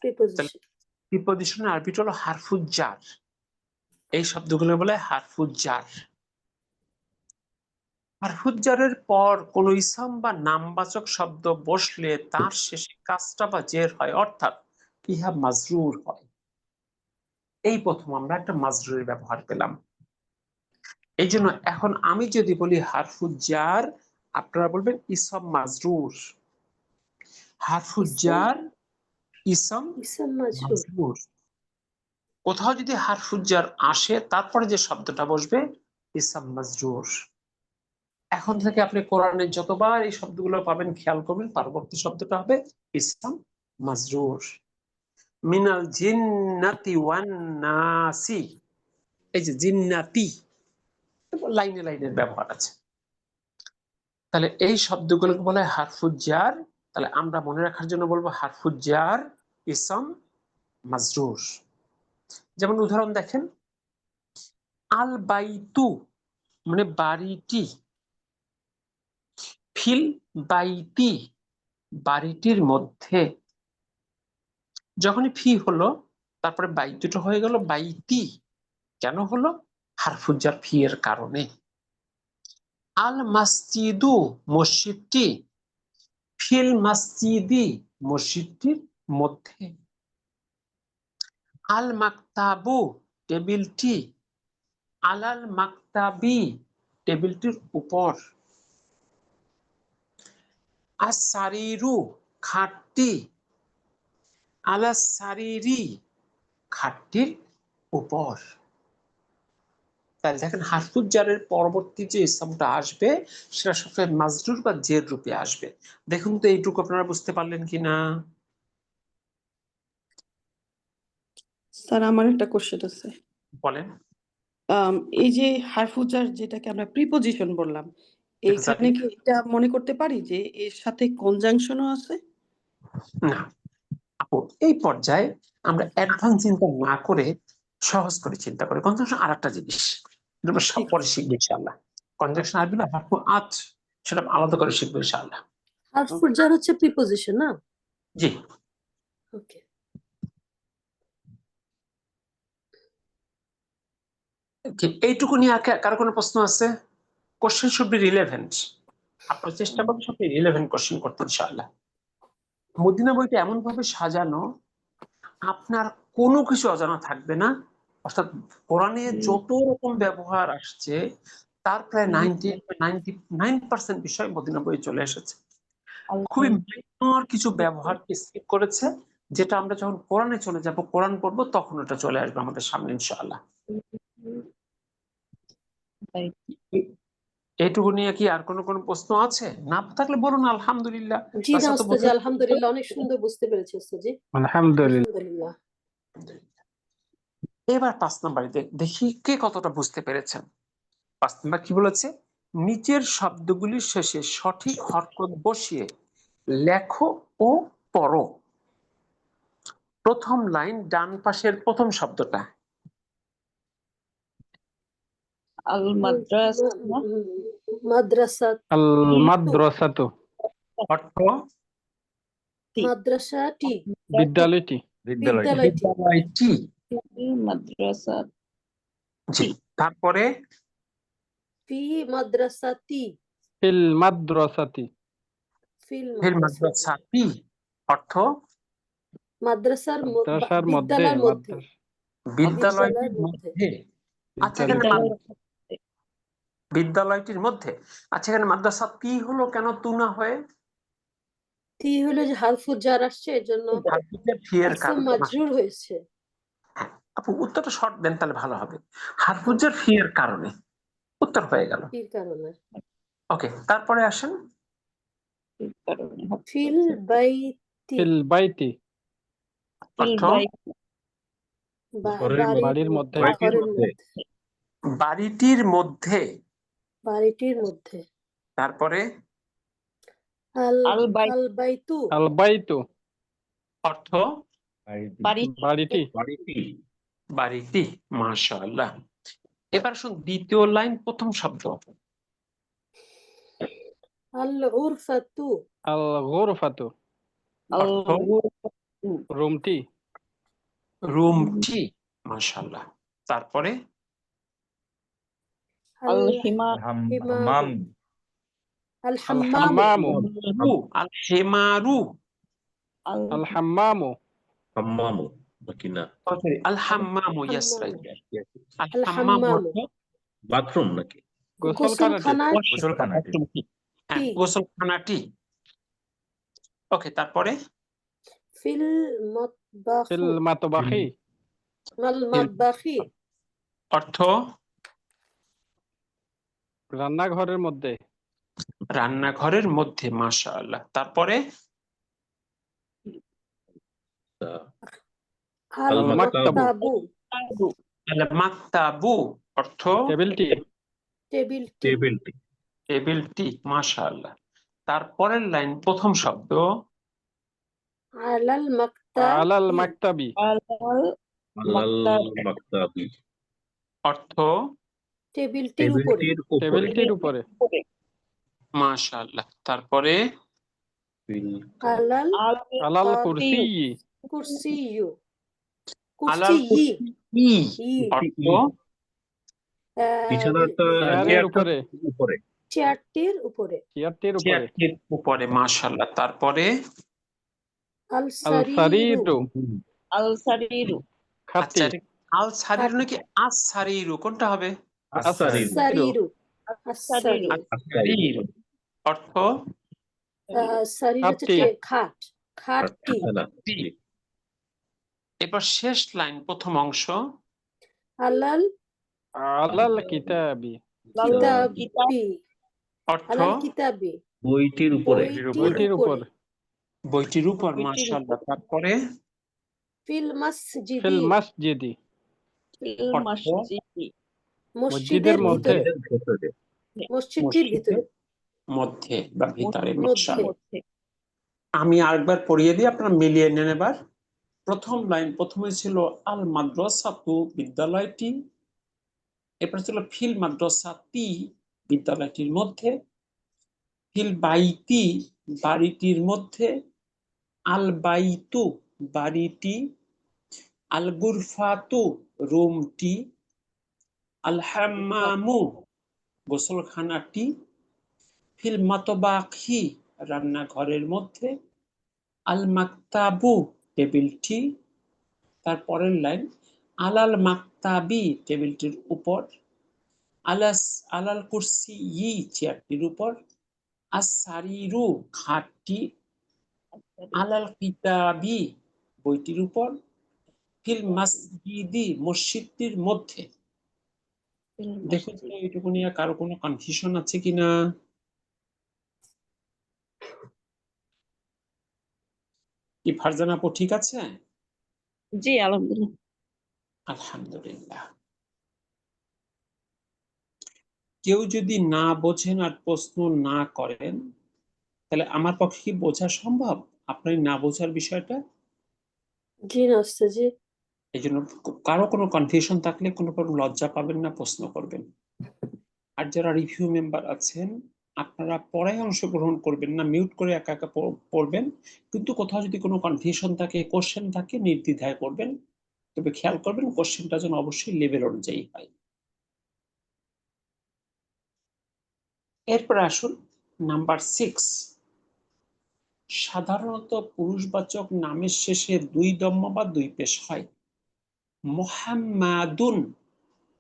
প্রিপোজিশন। প্রিপোজিশনের আরবিটা হলো হারফুজার। এই শব্দগুলো বলে হারফুজার। হারফুজারের পর কোন ইসম বা নামবাচক শব্দ বসলে তার শেষে কাসরা বা জের হয়, অর্থাৎ ইহা মাজরুর হয়। এই প্রথম আমরা একটা মাজরুরের ব্যবহার পেলাম। এই জন্য এখন আমি যদি বলি হারফুজার, আপনারা বলবেন ইসম মাজরুর। হারফুজার ইসম ইসম মাজরুর। মাজরুর। কোথাও যদি হারফুজার আসে তারপরে যে শব্দটা বসবে ইসম মাজরুর। এখন থেকে আপনি কোরআনে যতবার এই শব্দগুলো পাবেন খেয়াল করবেন, পরবর্তী শব্দটা হবে ইসম মাজরুর। মিনাল জিন্নাতি ওয়ান নাসি, এই যে জিন্নাতি লাইনে লাইনের ব্যবহার আছে। তাহলে এই শব্দগুলোকে বলা হয় হারফুজ জার। তাহলে আমরা মনে রাখার জন্য বলবো হারফুজ জার ইসম মাজরুর। যেমন উদাহরণ দেখেন, আল বাইতু মানে বাড়িটি, ফিল বাইতি বাড়িটির মধ্যে। যখনই ফি হলো তারপরে বাইতুটা হয়ে গেল বাইতি। কেন হলো? হারফুজ জার ফি এর কারণে। আল মাসজিদু মসজিদটি, ফিল মাসজিদি মসজিদটির মধ্যে। আল মাকতাবু টেবিলটি, আলাল মাকতাবি টেবিলটির উপর। আস সারিরু খাটটি, আলা সারিরি খাটটির উপর। তাহলে দেখেন হারফুজ জারের পরবর্তী যে ইসমটা আসবে সেটা সবসময় মাজরুর বা জের রূপে আসবে। দেখুন তো এইটুকু আপনারা বুঝতে পারলেন কিনা? স্যার আমার একটা কোশ্চেন আছে। বলেন। এই যে হারফুজার যেটাকে আমরা প্রিপোজিশন বললাম, এইখানে কি এটা মনে করতে পারি যে এর সাথে কনজাংশনও আছে? না আপু, এই পর্যায়ে আমরা অ্যাডভান্স চিন্তা না করে সহজ করে চিন্তা করি। কনজাংশন আর একটা জিনিস, এটা আমরা সব পরে শিখবো ইনশাআল্লাহ। কনজাংশন আসবে না, হারফু আত সেটা আলাদা করে শিখবো ইনশাআল্লাহ। হারফুজ জার হচ্ছে প্রিপোজিশন না? জি। ওকে। এইটুকু নিয়ে আর কারো কোনো প্রশ্ন আছে? Question should be relevant. আপনার চেষ্টা করবেন সব রিলেভেন্ট কোশ্চেন করতে ইনশাআল্লাহ। মদিনা বইটা এমন ভাবে সাজানো আপনার কোনো কিছু অজানা থাকবে না। অর্থাৎ কোরআনে যত রকম ব্যবহার আসছে তার প্রায় 99% বিষয় মদিনা বইয়ে চলে এসেছে। খুবই মাইনর কিছু ব্যবহারকে স্কিপ করেছে, যেটা আমরা যখন কোরআনে চলে যাব, কোরআন পড়বো, তখন ওটা চলে আসবে আমাদের সামনে ইনশাআল্লাহ। এইটুকু নিয়ে কি আর কোনো প্রশ্ন আছে? না থাকলে বলুন আলহামদুলিল্লাহ। জি বাস না এত ওস্তাদ, আলহামদুলিল্লাহ অনেক সুন্দর বুঝতে পেরেছি ওস্তাদ। আলহামদুলিল্লাহ। আলহামদুলিল্লাহ। এবার 5 নম্বরে দেখি কে কতটা বুঝতে পেরেছেন। 5 নম্বর কি বলেছে? নিচের শব্দগুলির শেষে সঠিক হরকত বসিয়ে লেখো ও পড়ো। প্রথম লাইন ডান পাশের প্রথম শব্দটা আল মাদ্রাসা, মাদ্রাসা, আল মাদ্রাসাতু অর্থ মাদ্রাসাটি, বিদ্যালয়টি। বিদ্যালয়টি। বিদ্যালয়টি। মাদ্রাসা, জি। তারপরে ফি মাদ্রাসাতি, ফিল মাদ্রাসাতি ফিল ফিল মাদ্রাসাতি, মাদ্রাসাতি অর্থ মাদ্রাসার মাদ্রাসার মধ্যে। বিদ্যালয়ের মধ্যে, বিদ্যালয়টির মধ্যে। মধ্যে। আচ্ছা, এখানে বিদ্যালয়টির মধ্যে। আচ্ছা, এখানে মাদ্রাসাতি হলো কেন তু না হয়ে? তি হলো যে হারফুজ জার আসছে, এজন্য হারফুজের ফি এর ইসম কারণে। মাজরুর হয়েছে। হ্যাঁ, আপু উত্তরটা শর্ট দেন তাহলে ভালো হবে। হারফুজের ফি এর কারণে উত্তর হয়ে গেল। ফির কারণে। ওকে, তারপরে আসেন ফিল বাইতি, ফিল বাইতি অর্থ বাড়ির মধ্যে। ঘরের মধ্যে, বাড়িটির মধ্যে। বাড়িটির মধ্যে। তারপরে আল বাইতু, আল বাইতু অর্থ বাড়িটি। বাড়িটি। মাশাআল্লাহ। এবার শুন দ্বিতীয় লাইন প্রথম শব্দ আল উরফাতু, আল গুরফাতু অর্থ রুমটি। রুমটি। মাশাআল্লাহ। তারপরে আল হিমার, হাম্মাম। আল আল হাম্মামু, হাম্মামু আল হেমারু, আল হাম্মামু হাম্মামু নাকি না? আল হাম্মামু। Yes, right. আল আল হাম্মামু হাম্মামু, বাথরুম নাকি? গোসলখানাটি। গোসলখানাটি। হ্যাঁ, গোসলখানাটি। ওকে, তারপরে ফিল মাতবাখু, ফিল মাতবাখি মাল মাতবাখি, অর্থ রান্নাঘরের মধ্যে। রান্নাঘরের মধ্যে, মাশাআল্লাহ। তারপরে আল আল মাকতাবু। মাকতাবু আল মাকতাবু অর্থ টেবিলটি। টেবিলটি টেবিলটি। টেবিলটি, মাশাআল্লাহ। তারপরের লাইন প্রথম শব্দ আলাল মাকতাবি আলাল মাকতাবি। আলাল আলাল মাকতাবি মাকতাবি। অর্থ টেবিলটির উপরে টেবিলটির উপরে। টেবিলটির উপরে। মাশাআল্লাহ। তারপরে ফিল আলাল আলাল কুরসি কুরসিয়্যি। কুরসিয়্যু আলাল কুরসিয়্যি কুরসি অর্থ বিছানাটা চেয়ারের উপরে। উপরে। চেয়ারটির উপরে চেয়ারটির উপরে। চেয়ারটির উপরে, মাশাআল্লাহ। তারপরে আল আল সারিরু সারিরু। আল সারিরু খাটটি। আচ্ছা, আল সারিরু খাট নাকি আস সারিরু, কোনটা হবে? আসারির। সারিরু সারিরু সারিরু অর্থ সারির হচ্ছে খাটটি। খাট খাটটি খাটখানা। এবার শেষ লাইন প্রথম অংশ আলাল আলাল কিতাবি। কিতাবি অর্থ আলাল কিতাবি বইটির উপরে। বইটির উপর। বইটির উপর, বইটির মাশাআল্লাহ। তারপরে ফিল ফিল মসজিদি মাসজিদি। ফিল অর্থ মসজিদি মসজিদের মধ্যে। ভিতরে ভেতরে। মসজিদটির ভিতরে মধ্যে বা ভিতরে, মধ্যে। মাশাআল্লাহ। মধ্যে আমি আরেকবার পড়িয়ে দিই, আপনারা মিলিয়ে নেন এবার। প্রথম লাইন প্রথমে ছিল আল মাদ্রাসাতু, বিদ্যালয়টি। এরপর ছিল ফিল মাদ্রাসাতি, বিদ্যালয়টির মধ্যে। ফিল বাইতি, বাড়িটির মধ্যে। আল বাইতু, বাড়িটি। আল গুরফাতু, রুমটি। আল হাম্মামু, গোসলখানাটি। ফিল মাতবাখি, রান্নাঘরের মধ্যে। আল মাকতাবু, টেবিলটি। তারপরের লাইন আলাল মাকতাবি, টেবিলটির উপর। আলাল কুরসি, চেয়ারটির উপর। আস সারিরু, খাটটি। আলাল কিতাবি, বইটির উপর। ফিল মসজিদি, মসজিদটির মধ্যে। ফিল দেখুন তো মসজিদি। এইটুকু নিয়ে কারো কোনো কনফিউশন আছে কিনা? কি ফারজানা আপু ঠিক আছে? জি আলহামদুলিল্লাহ। আলহামদুলিল্লাহ। কেউ যদি না বোঝেন আর প্রশ্ন না করেন, তাহলে আমার পক্ষে কি বোঝা সম্ভব আপনার না বোঝার বিষয়টা? জি না ওস্তাদজি এই জন্য কারো কোনো কনফিউশন থাকলে কোনো লজ্জা পাবেন না, প্রশ্ন করবেন। আর যারা রিভিউ মেম্বার আছেন, আপনারা পড়ায় অংশগ্রহণ করবেন না, মিউট করে একা একা পড়বেন। কিন্তু কোথাও যদি কোনো কনফিউশন থাকে, কোশ্চেন থাকে, নির্দ্বিধায় করবেন। তবে খেয়াল করবেন কোশ্চেনটা যেন অবশ্যই লেভেল অনুযায়ী হয়। এরপর আসুন নাম্বার 6। সাধারণত পুরুষবাচক নামের শেষে 2 দম্ম বা 2 পেশ হয়। মুহাম্মাদুন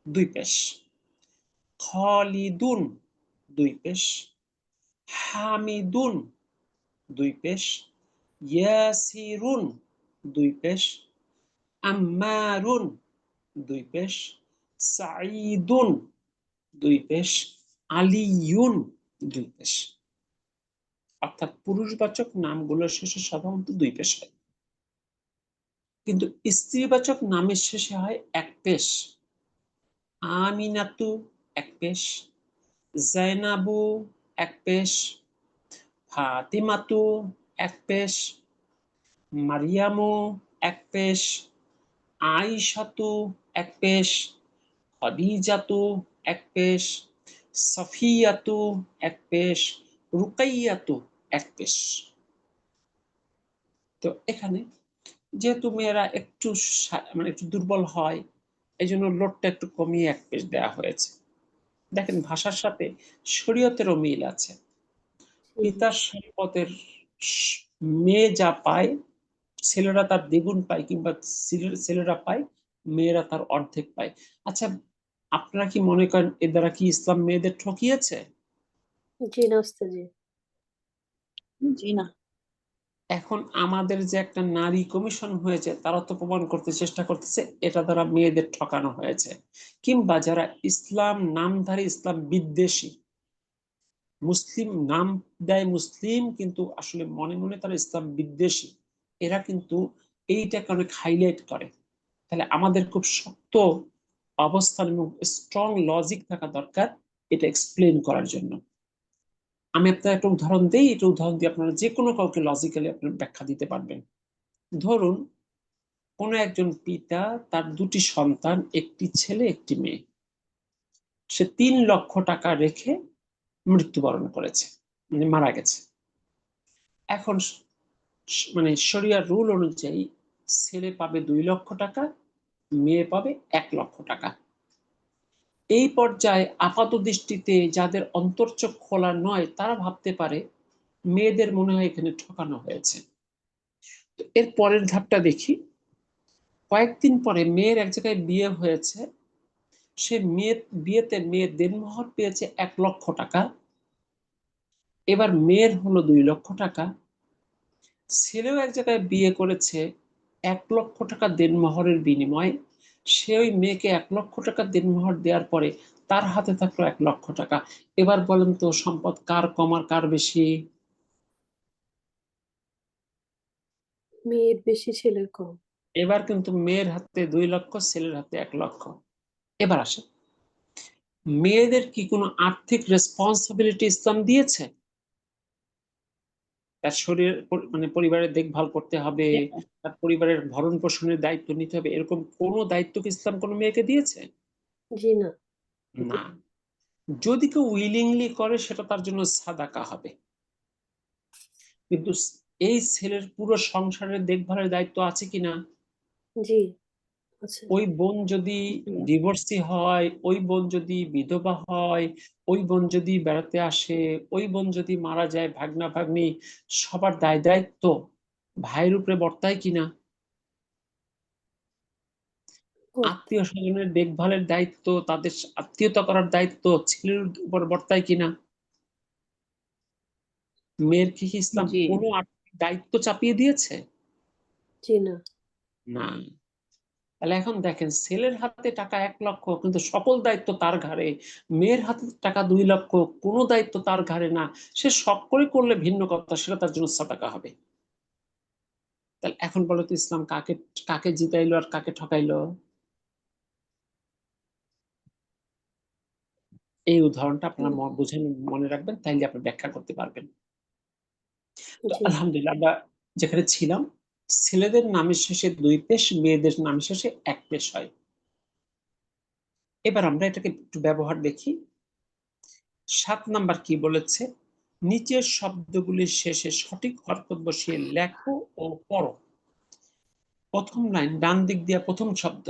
2 পেশ, খালিদুন 2 পেশ, হামিদুন 2 পেশ, ইয়াসিরুন 2 পেশ, আম্মারুন 2 পেশ, সাঈদুন 2 পেশ, আলিয়ুন 2 পেশ। অর্থাৎ পুরুষবাচক নামগুলোর শেষে সাধারণত 2 পেশ হয়, কিন্তু স্ত্রীবাচক নামের শেষে হয় 1 পেশ। আমিনাতু 1 পেশ, জাইনাবু 1 পেশ, ফাতিমাতু 1 পেশ, মারিয়ামু 1 পেশ, আয়েশাতু 1 পেশ, খাদিজাতু 1 পেশ, সাফিয়াতু 1 পেশ, রুকাইয়াতু 1 পেশ। তো এখানে যেহেতু মেয়েরা একটু মানে একটু দুর্বল হয়, এই জন্য লোডটা একটু কমিয়ে 1 পেশ দেওয়া হয়েছে। দেখেন ভাষার সাথে শরীয়তেরও মিল আছে। পিতার সম্পদের মেয়ে যা পায়, ছেলেরা তার দ্বিগুণ পায়, কিংবা ছেলেরা পায়, মেয়েরা তার অর্ধেক পায়। আচ্ছা, আপনারা কি মনে করেন এর দ্বারা কি ইসলাম মেয়েদের ঠকিয়েছে? জি না ওস্তাদজি জি না। এখন আমাদের যে একটা নারী কমিশন হয়েছে, তারা তো প্রমাণ করতে চেষ্টা করতেছে এটা দ্বারা মেয়েদের ঠকানো হয়েছে। কিংবা যারা ইসলাম নামধারী, ইসলাম বিদ্বেষী, মুসলিম নাম দেয় মুসলিম, কিন্তু আসলে মনে মনে তারা ইসলাম বিদ্বেষী, এরা কিন্তু এইটাকে অনেক হাইলাইট করে। তাহলে আমাদের খুব শক্ত অবস্থান এবং স্ট্রং লজিক থাকা দরকার এটা এক্সপ্লেন করার জন্য। আমি আপনার একটা উদাহরণ দিই, এটা উদাহরণ দিয়ে আপনারা যে কোনো কাউকে লজিক্যালি আপনার ব্যাখ্যা দিতে পারবেন। ধরুন কোনো একজন পিতা, তার দুটি সন্তান, একটি ছেলে একটি মেয়ে, সে 3 লক্ষ টাকা রেখে মৃত্যুবরণ করেছে, মানে মারা গেছে। এখন মানে শরিয়ার রুল অনুযায়ী ছেলে পাবে 2 লক্ষ টাকা, মেয়ে পাবে 1 লক্ষ টাকা। এই পর্যায়ে আপাত দৃষ্টিতে যাদের অন্তর্চোখ খোলা নয় তারা ভাবতে পারে মেয়েদের মনে হয় এখানে ঠকানো হয়েছে। তো এর পরের ধাপটা দেখি। কয়েকদিন পরে মেয়ের এক জায়গায় বিয়ে হয়েছে, সে বিয়েতে মেয়ের দেনমোহর পেয়েছে 1 লক্ষ টাকা, এবার মেয়ের হলো 2 লক্ষ টাকা। ছেলেও এক জায়গায় বিয়ে করেছে 1 লক্ষ টাকা দেনমোহরের বিনিময়ে, সে ওই মেয়েকে 1 লক্ষ টাকা দেনমোহর দেওয়ার পরে তার হাতে থাকলো 1 লক্ষ টাকা। এবার বলেন তো সম্পদ কার কম আর কার বেশি? মেয়ের বেশি, ছেলের কম। এবার কিন্তু মেয়ের হাতে 2 লক্ষ, ছেলের হাতে 1 লক্ষ। এবার আসে, মেয়েদের কি কোনো আর্থিক রেসপন্সিবিলিটি ইসলাম দিয়েছে? তার শরীর মানে পরিবারের দেখভাল করতে হবে, তার পরিবারের ভরণ পোষণের দায়িত্ব নিতে হবে, এরকম কোনো দায়িত্ব কি ইসলাম কোনো মেয়েকে দিয়েছে? জি না। না। যদি কেউ উইলিংলি করে সেটা তার জন্য সাদাকা হবে, কিন্তু এই ছেলের পুরো সংসারের দেখভালের দায়িত্ব আছে কিনা? জি আছে। ওই বোন যদি ডিভোর্সি হয়, ওই বোন যদি বিধবা হয়, ওই বোন যদি বেড়াতে আসে, ওই বোন যদি মারা যায়, ভাগনা ভাগ্নি সবার দায় দায়িত্ব ভাইয়ের উপরে বর্তায় কিনা? আত্মীয় স্বজনের দেখভালের দায়িত্ব, তাদের আত্মীয়তা করার দায়িত্ব ছেলের উপর বর্তায় কিনা? মেয়ের কি ইসলাম জি। কোনো আর্থিক দায়িত্ব চাপিয়ে দিয়েছে? জি না। না। তাহলে এখন দেখেন, ছেলের হাতে টাকা 1 লক্ষ, কিন্তু সকল দায়িত্ব তার ঘাড়ে। মেয়ের হাতে টাকা 2 লক্ষ, কোনো দায়িত্ব তার ঘাড়ে না। সে শখ করে করলে ভিন্ন কথা, সেটা তার জন্য সাদাকা হবে। তাহলে এখন বলো তো ইসলাম কাকে কাকে জিতাইলো আর কাকে ঠকাইলো? এই উদাহরণটা আপনারা বুঝে মনে রাখবেন, তাইলে আপনি ব্যাখ্যা করতে পারবেন। তো জি। আলহামদুলিল্লাহ, আমরা যেখানে ছিলাম, ছেলেদের নামের শেষে 2 পেশ, মেয়েদের নামের শেষে 1 পেশ হয়। এবার আমরা এটাকে একটু ব্যবহার দেখি। 7 নাম্বার কি বলেছে? নিচের শব্দগুলির শেষে সঠিক হরফ বসিয়ে লেখো ও পড়ো। প্রথম লাইন, ডান দিক দিয়ে প্রথম শব্দ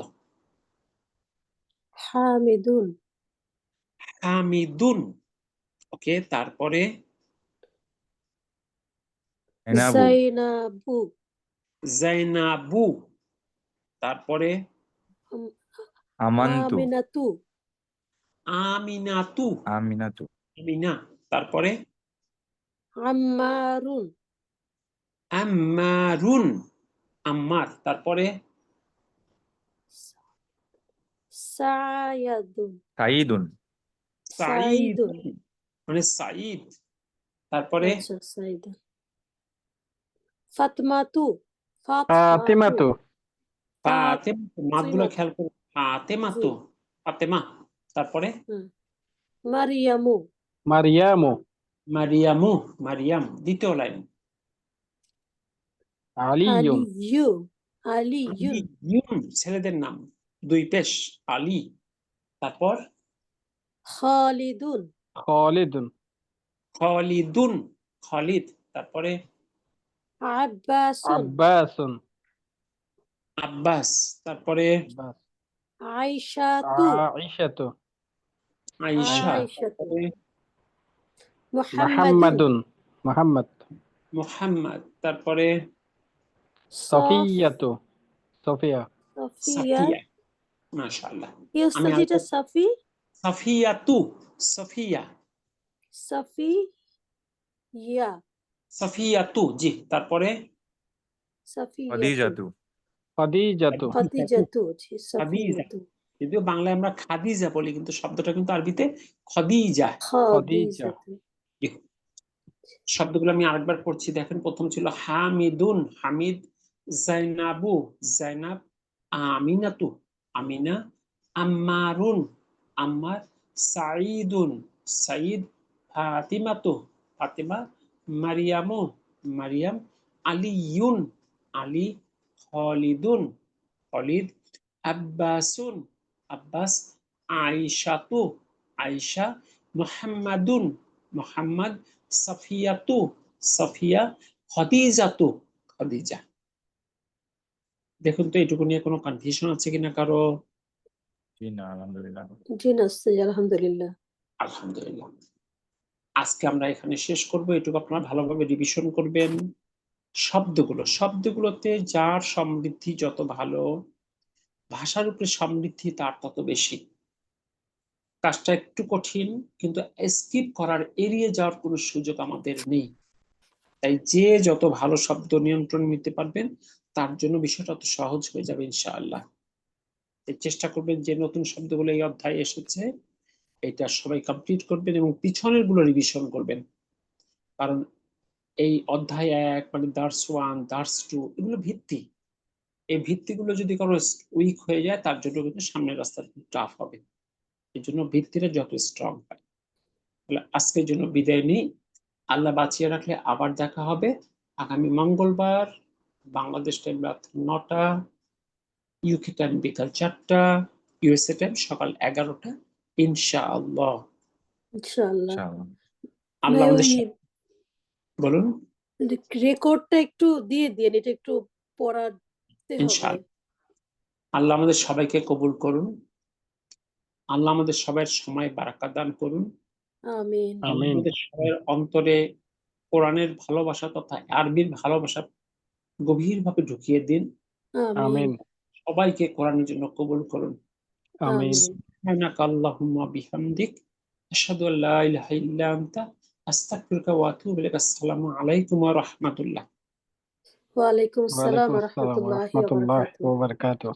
হামিদুন। হামিদুন। ওকে, তারপরে এনাবু জাইনাবু। জাইনাবু, তারপরে আম- আমান্তু আমিনাতু। আমিনাতু, আমিনাতু আমিনা, তারপরে আম্মারুন। আম্মারুন, আম্মার, তারপরে সায়াদুন। সাইদুন সাইদুন। সাঈদুন, মানে সাঈদ, তারপরে আচ্ছা, সাইদুন। ফাতমাতু। ফাতিমাতু। ফাতেমা, মাতগুলো ফাতিমাতু। খেয়াল করুন, ফাতেমাতু, জি। ফাতেমা, তারপরে মারিয়ামু। মারিয়ামু। মারিয়ামু, মারিয়াম, দ্বিতীয় লাইন আলিয়ুন। আলিয়ু। আলিয়ুন। আলিয়ুন, ছেলেদের নাম 2 পেশ, আলী, তারপর খালিদুন। খালিদুন। খালিদুন, খালিদ, তারপরে আব্বাসুন। আব্বাসুন। আব্বাস, তারপরে আব্বাস। আইশাতু। আইশাতু। আয়েশা, আইশাতু। তারপরে মুহাম্মাদুন। মুহাম্মাদুন। মুহাম্মদ। মুহাম্মদ, তারপরে সফিয়াতু। সফিয়া। সাফিয়া। সাফিয়া, মাশাআল্লাহ। কি আমি ওস্তাদ আরেকটা, এটা সাফি? সাফিয়াতু, সাফিয়া, সাফি ইয়া। সাফিয়াতু, জি, তারপরে সাফিয়াতু। খদিজাতু খাদিজাতু। খাদিজাতু। জি, খাদিজা, সাফিয়াতু। যদিও বাংলায় আমরা খাদিজা বলি, কিন্তু শব্দটা কিন্তু আরবিতে খদিজা। খদিজা। খাদিজাতু। জি, শব্দগুলো আমি আরেকবার পড়ছি, দেখেন। প্রথম ছিল হামিদুন, হামিদ। জাইনাবু, জাইনাব। আমিনাতু, আমিনা। আম্মারুন, আম্মার। সাঈদুন, সাঈদ। ফাতিমাতু, ফাতিমা। মারিয়ামু, মারিয়াম। আলিয়ুন, আলী। খালিদুন, খালিদ। আব্বাসুন, আব্বাস। আয়েশাতু, আয়েশা। মুহাম্মাদুন, মুহাম্মদ। সাফিয়াতু, সাফিয়া। খদিজাতু, খদিজা। দেখুন তো এটুকু নিয়ে কোনো কনফিউশন আছে কিনা কারো? জি না, আলহামদুলিল্লাহ। জি না উস্তাদ, আলহামদুলিল্লাহ। আলহামদুলিল্লাহ। আজকে আমরা এখানে শেষ করব, এটুকু আপনারা ভালোভাবে রিভিশন করবেন। শব্দগুলোতে যার সমৃদ্ধি যত ভালো, ভাষার উপরে সমৃদ্ধি তার তত বেশি। কাজটা একটু কঠিন, কিন্তু স্কিপ করার, এড়িয়ে যাওয়ার কোনো সুযোগ আমাদের নেই। তাই যে যত ভালো শব্দ নিয়ন্ত্রণ নিতে পারবেন, তার জন্য বিষয়টা তত সহজ হয়ে যাবে ইনশাআল্লাহ। চেষ্টা করবেন যে নতুন শব্দগুলো এই অধ্যায়ে এসেছে এটা সবাই কমপ্লিট করবেন এবং পিছনের গুলো রিভিশন করবেন। কারণ এই অধ্যায় 1 মানে দার্স 1, দার্স 2 এগুলো ভিত্তি। এই ভিত্তিগুলো যদি কারো উইক হয়ে যায়, তার জন্য কিন্তু সামনের রাস্তা টাফ হবে। এই জন্য ভিত্তিটা যত স্ট্রং হয়। তাহলে আজকের জন্য বিদায় নিই। আল্লাহ বাঁচিয়ে রাখলে আবার দেখা হবে আগামী মঙ্গলবার, বাংলাদেশ টাইম রাত 9টা, ইউকে টাইম বিকাল 4টা, ইউএসএ টাইম সকাল 11টা, ইনশাআল্লাহ। ইনশাআল্লাহ। ইনশাআল্লাহ। আল্লাহ ভাই, আমাদের ওই বলুন। রেকর্ডটা একটু দিয়ে দিন, এটা একটু পড়াতে হবে। ইনশাআল্লাহ। আল্লাহ আমাদের সবাইকে কবুল করুন। আল্লাহ আমাদের সবার সময় বারাকাত দান করুন। আমিন। আল্লাহ আমিন। আমাদের সবার অন্তরে কোরআনের ভালোবাসা তথা আরবির ভালোবাসা গভীরভাবে ঢুকিয়ে দিন। আমিন। আমিন। সবাইকে কোরআনের জন্য কবুল করুন। আমিন। আমিন। সুবহানাকা আল্লাহুম্মা বিহামদিক, আশহাদু আল্লা ইলাহা ইল্লা আনতা, আস্তাগফিরুকা ওয়া আতুবু ইলাইক। আসসালামু আলাইকুম ওয়া রাহমাতুল্লাহ। ওয়ালাইকুম আসসালাম ওয়ালাইকুম ওয়া আসসালাম ওয়া রাহমাতুল্লাহি ওয়া রাহমাতুল্লাহি বারাকাতুহু। ওয়া বারাকাতুহু।